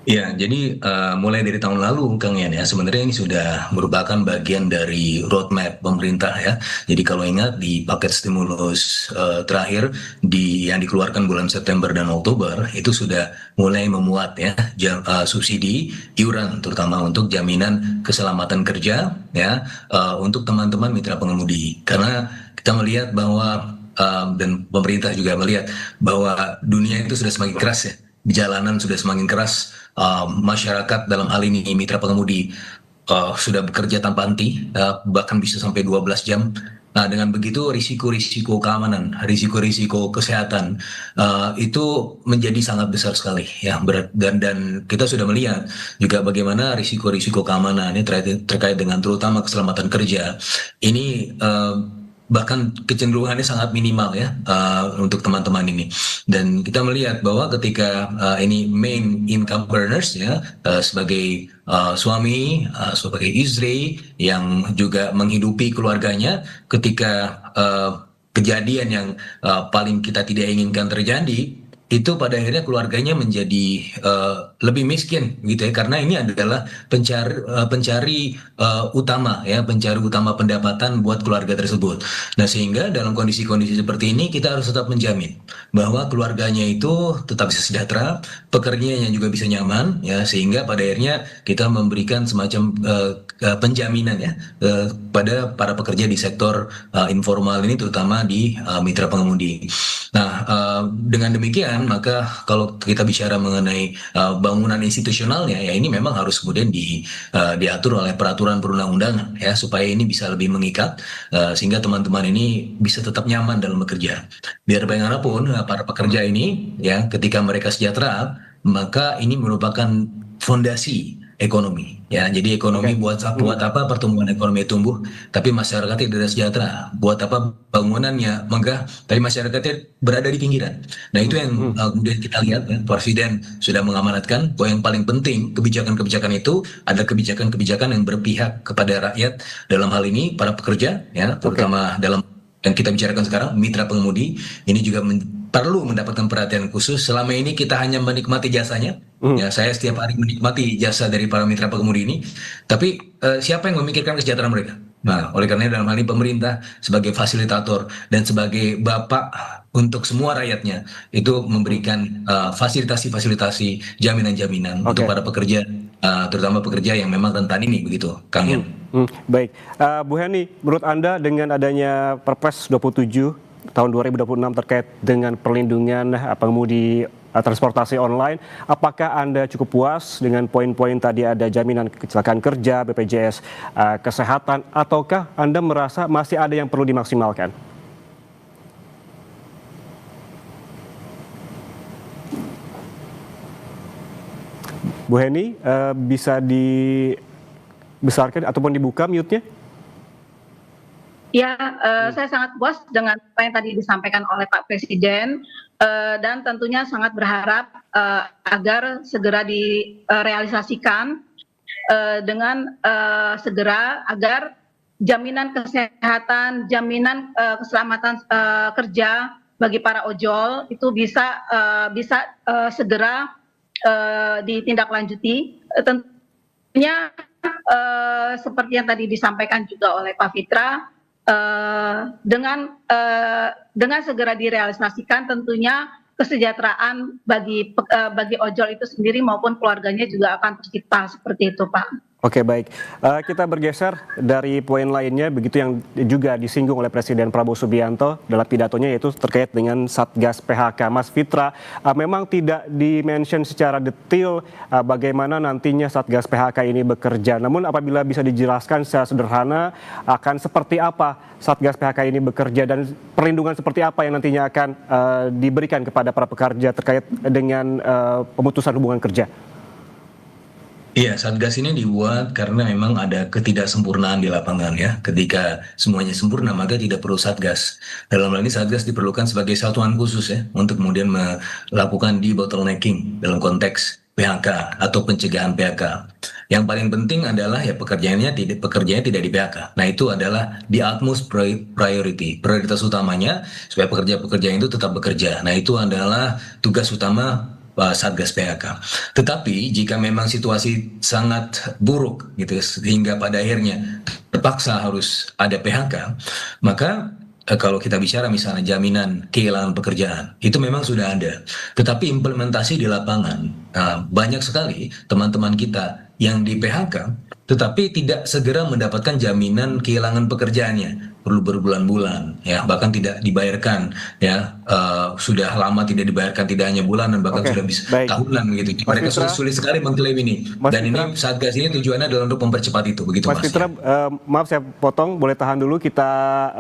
Ya, jadi mulai dari tahun lalu, Kang Yan, ya, sebenarnya ini sudah merupakan bagian dari roadmap pemerintah, ya. Jadi kalau ingat di paket stimulus terakhir yang dikeluarkan bulan September dan Oktober, itu sudah mulai memuat, ya, subsidi iuran, terutama untuk jaminan keselamatan kerja, ya, untuk teman-teman mitra pengemudi. Karena kita melihat bahwa dan pemerintah juga melihat bahwa dunia itu sudah semakin keras, ya. Di jalanan sudah semakin keras, masyarakat dalam hal ini mitra pengemudi sudah bekerja tanpa henti, bahkan bisa sampai 12 jam. Nah, dengan begitu risiko-risiko keamanan, risiko-risiko kesehatan itu menjadi sangat besar sekali, ya. Dan kita sudah melihat juga bagaimana risiko-risiko keamanan ini terkait dengan terutama keselamatan kerja ini bahkan kecenderungannya sangat minimal, ya, untuk teman-teman ini. Dan kita melihat bahwa ketika ini main income earners, ya, sebagai suami, sebagai istri yang juga menghidupi keluarganya, ketika kejadian yang paling kita tidak inginkan terjadi, itu pada akhirnya keluarganya menjadi lebih miskin, gitu, ya, karena ini adalah pencari utama, ya, pencari utama pendapatan buat keluarga tersebut. Nah, sehingga dalam kondisi-kondisi seperti ini kita harus tetap menjamin bahwa keluarganya itu tetap bisa sejahtera, pekerjanya juga bisa nyaman, ya, sehingga pada akhirnya kita memberikan semacam penjaminan, ya, pada para pekerja di sektor informal ini, terutama di mitra pengemudi. Nah, dengan demikian maka kalau kita bicara mengenai bangunan institusionalnya, ya, ini memang harus kemudian diatur oleh peraturan perundang-undangan, ya, supaya ini bisa lebih mengikat, sehingga teman-teman ini bisa tetap nyaman dalam bekerja. Biar bagaimanapun para pekerja ini, ya, ketika mereka sejahtera, maka ini merupakan fondasi ekonomi, ya. Jadi ekonomi buat apa pertumbuhan ekonomi tumbuh, tapi masyarakatnya tidak sejahtera. Buat apa bangunannya megah, tapi masyarakatnya berada di pinggiran. Nah, itu yang kemudian kita lihat, ya, Presiden sudah mengamanatkan bahwa yang paling penting kebijakan-kebijakan itu ada kebijakan-kebijakan yang berpihak kepada rakyat, dalam hal ini para pekerja, ya, terutama dalam yang kita bicarakan sekarang mitra pengemudi ini juga perlu mendapatkan perhatian khusus. Selama ini kita hanya menikmati jasanya, ya, saya setiap hari menikmati jasa dari para mitra pengemudi ini, tapi siapa yang memikirkan kesejahteraan mereka? Nah, oleh karena dalam hal ini pemerintah sebagai fasilitator dan sebagai bapak untuk semua rakyatnya itu memberikan fasilitasi-fasilitasi, jaminan-jaminan untuk para pekerja, terutama pekerja yang memang rentan ini, begitu, Kang Yan. Baik, Bu Henny, menurut Anda dengan adanya Perpres 27 tahun 2026 terkait dengan perlindungan pengemudi transportasi online, apakah Anda cukup puas dengan poin-poin tadi, ada jaminan kecelakaan kerja, BPJS Kesehatan, ataukah Anda merasa masih ada yang perlu dimaksimalkan? Bu Henny, bisa dibesarkan ataupun dibuka mute-nya? Ya, saya sangat puas dengan apa yang tadi disampaikan oleh Pak Presiden, dan tentunya sangat berharap agar segera direalisasikan dengan segera, agar jaminan kesehatan, jaminan keselamatan kerja bagi para ojol itu bisa segera ditindaklanjuti. Tentunya seperti yang tadi disampaikan juga oleh Pak Fitra, dengan segera direalisasikan tentunya kesejahteraan bagi ojol itu sendiri maupun keluarganya juga akan tercipta, seperti itu, Pak. Oke, baik. Kita bergeser dari poin lainnya, begitu yang juga disinggung oleh Presiden Prabowo Subianto dalam pidatonya, yaitu terkait dengan Satgas PHK. Mas Fitra, memang tidak di-mention secara detail bagaimana nantinya Satgas PHK ini bekerja. Namun apabila bisa dijelaskan secara sederhana, akan seperti apa Satgas PHK ini bekerja dan perlindungan seperti apa yang nantinya akan diberikan kepada para pekerja terkait dengan pemutusan hubungan kerja? Iya, Satgas ini dibuat karena memang ada ketidaksempurnaan di lapangan ya. Ketika semuanya sempurna, maka tidak perlu Satgas. Dalam hal ini Satgas diperlukan sebagai satuan khusus ya, untuk kemudian melakukan debottlenecking dalam konteks PHK atau pencegahan PHK. Yang paling penting adalah ya pekerjaannya tidak di PHK. Nah, itu adalah di utmost priority. Prioritas utamanya supaya pekerja-pekerja itu tetap bekerja. Nah, itu adalah tugas utama Satgas PHK. Tetapi jika memang situasi sangat buruk gitu sehingga pada akhirnya terpaksa harus ada PHK, maka kalau kita bicara misalnya jaminan kehilangan pekerjaan, itu memang sudah ada. Tetapi implementasi di lapangan, banyak sekali teman-teman kita yang di PHK, tetapi tidak segera mendapatkan jaminan kehilangan pekerjaannya. Perlu berbulan-bulan, ya bahkan tidak dibayarkan, ya sudah lama tidak dibayarkan, tidak hanya bulanan, bahkan sudah bisa tahunan begitu. Mereka sulit sekali mengklaim ini. Dan ini Satgas ini tujuannya adalah untuk mempercepat itu, begitu Mas. Fitra, maaf saya potong, boleh tahan dulu. Kita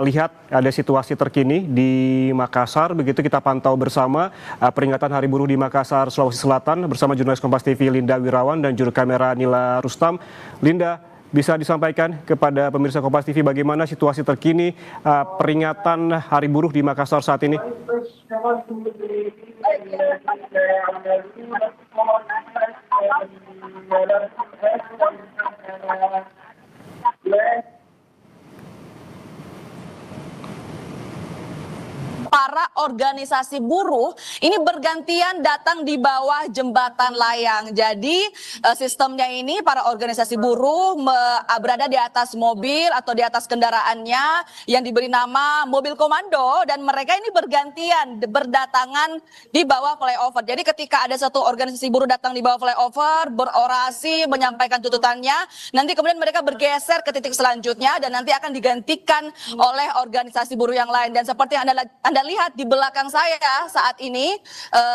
lihat ada situasi terkini di Makassar, begitu kita pantau bersama peringatan Hari Buruh di Makassar, Sulawesi Selatan bersama jurnalis Kompas TV Linda Wirawan dan juru kamera Nila Rustam. Linda, bisa disampaikan kepada pemirsa Kompas TV bagaimana situasi terkini peringatan Hari Buruh di Makassar saat ini? Para organisasi buruh ini bergantian datang di bawah jembatan layang. Jadi sistemnya ini para organisasi buruh berada di atas mobil atau di atas kendaraannya yang diberi nama mobil komando, dan mereka ini bergantian berdatangan di bawah flyover. Jadi ketika ada satu organisasi buruh datang di bawah flyover, berorasi, menyampaikan tuntutannya, nanti kemudian mereka bergeser ke titik selanjutnya dan nanti akan digantikan oleh organisasi buruh yang lain. Dan seperti yang Anda lihat di belakang saya saat ini,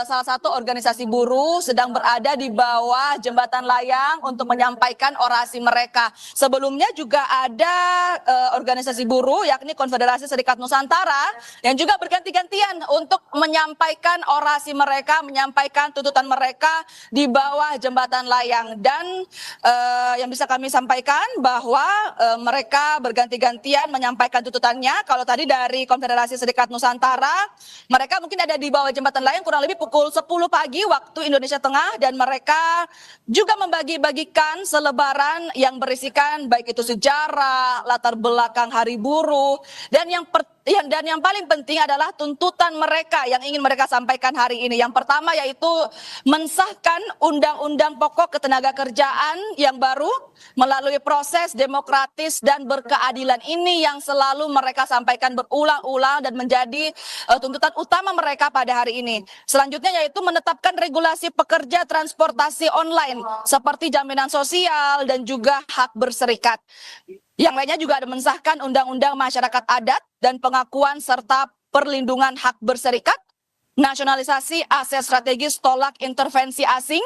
salah satu organisasi buruh sedang berada di bawah jembatan layang untuk menyampaikan orasi mereka. Sebelumnya juga ada organisasi buruh yakni Konfederasi Serikat Nusantara yang juga berganti-gantian untuk menyampaikan orasi mereka, menyampaikan tuntutan mereka di bawah jembatan layang. Dan yang bisa kami sampaikan bahwa mereka berganti-gantian menyampaikan tuntutannya. Kalau tadi dari Konfederasi Serikat Nusantara, mereka mungkin ada di bawah jembatan layang kurang lebih pukul 10 pagi waktu Indonesia Tengah, dan mereka juga membagi-bagikan selebaran yang berisikan baik itu sejarah, latar belakang Hari Buruh, dan yang paling penting adalah tuntutan mereka yang ingin mereka sampaikan hari ini. Yang pertama yaitu mensahkan Undang-Undang Pokok Ketenagakerjaan yang baru melalui proses demokratis dan berkeadilan. Ini yang selalu mereka sampaikan berulang-ulang dan menjadi tuntutan utama mereka pada hari ini. Selanjutnya yaitu menetapkan regulasi pekerja transportasi online seperti jaminan sosial dan juga hak berserikat. Yang lainnya juga ada mensahkan Undang-Undang Masyarakat Adat dan pengakuan serta perlindungan hak berserikat, nasionalisasi aset strategis tolak intervensi asing,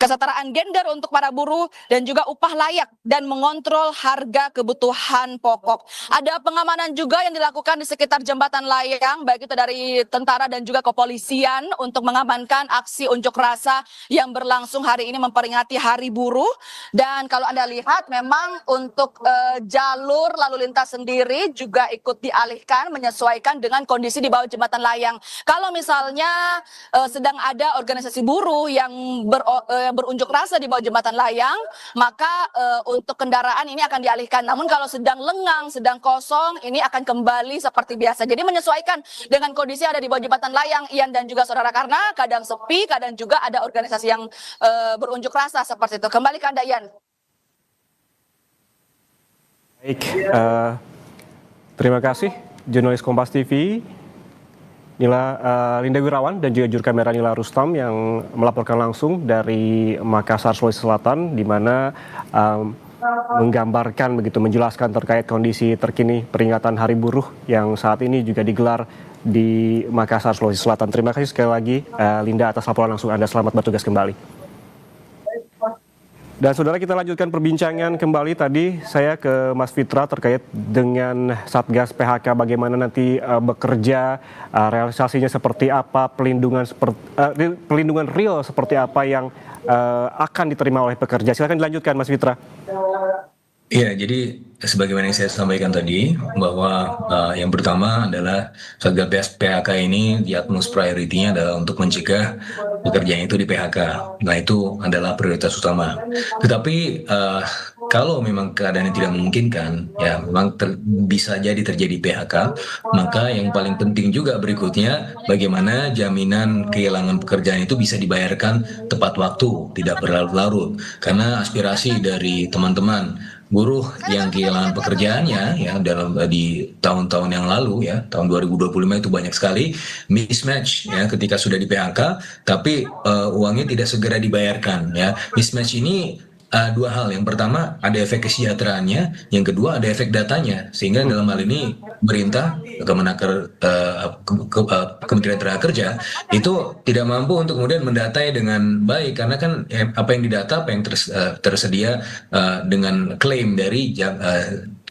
kesetaraan gender untuk para buruh, dan juga upah layak dan mengontrol harga kebutuhan pokok. Ada pengamanan juga yang dilakukan di sekitar jembatan layang, baik itu dari tentara dan juga kepolisian untuk mengamankan aksi unjuk rasa yang berlangsung hari ini memperingati Hari Buruh. Dan kalau Anda lihat memang untuk jalur lalu lintas sendiri juga ikut dialihkan menyesuaikan dengan kondisi di bawah jembatan layang. Kalau misalnya sedang ada organisasi buruh yang berunjuk rasa di bawah jembatan layang, maka untuk kendaraan ini akan dialihkan. Namun kalau sedang lengang, sedang kosong, ini akan kembali seperti biasa. Jadi menyesuaikan dengan kondisi ada di bawah jembatan layang, Ian dan juga saudara, karena kadang sepi, kadang juga ada organisasi yang berunjuk rasa seperti itu. Kembali ke Anda, Ian. Baik, terima kasih jurnalis Kompas TV Linda Wirawan dan juga juru kamera Nila Rustam yang melaporkan langsung dari Makassar, Sulawesi Selatan, di mana menggambarkan begitu, menjelaskan terkait kondisi terkini peringatan Hari Buruh yang saat ini juga digelar di Makassar, Sulawesi Selatan. Terima kasih sekali lagi Linda atas laporan langsung Anda. Selamat bertugas kembali. Dan saudara, kita lanjutkan perbincangan kembali. Tadi saya ke Mas Fitra terkait dengan Satgas PHK, bagaimana nanti bekerja, realisasinya seperti apa, pelindungan real seperti apa yang akan diterima oleh pekerja. Silakan dilanjutkan Mas Fitra. Iya, jadi sebagaimana yang saya sampaikan tadi, bahwa yang pertama adalah Satgas PHK ini di utmost priority-nya adalah untuk mencegah pekerjaan itu di PHK. Nah, itu adalah prioritas utama. Tetapi kalau memang keadaannya tidak memungkinkan, ya memang bisa jadi terjadi PHK, maka yang paling penting juga berikutnya, bagaimana jaminan kehilangan pekerjaan itu bisa dibayarkan tepat waktu, tidak berlarut-larut. Karena aspirasi dari teman-teman buruh yang kehilangan pekerjaannya ya di tahun-tahun yang lalu ya, tahun 2025 itu banyak sekali mismatch ya, ketika sudah di PHK tapi uangnya tidak segera dibayarkan ya. Mismatch ini dua hal. Yang pertama ada efek kesejahteraannya, yang kedua ada efek datanya, sehingga dalam hal ini pemerintah, Kementerian Tenaga Kerja itu tidak mampu untuk kemudian mendatai dengan baik, karena kan apa yang didata, apa yang tersedia dengan klaim dari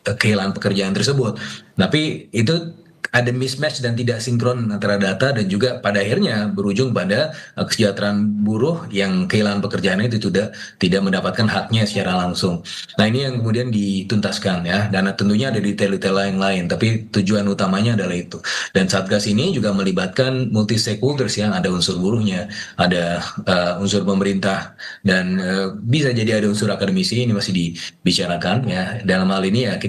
kehilangan pekerjaan tersebut. Tapi itu ada mismatch dan tidak sinkron antara data, dan juga pada akhirnya berujung pada kesejahteraan buruh yang kehilangan pekerjaannya itu tidak mendapatkan haknya secara langsung. Nah, ini yang kemudian dituntaskan ya, dan tentunya ada detail-detail lain, tapi tujuan utamanya adalah itu. Dan Satgas ini juga melibatkan multi stakeholders yang ada unsur buruhnya, ada unsur pemerintah, dan bisa jadi ada unsur akademisi, ini masih dibicarakan ya. Dalam hal ini ya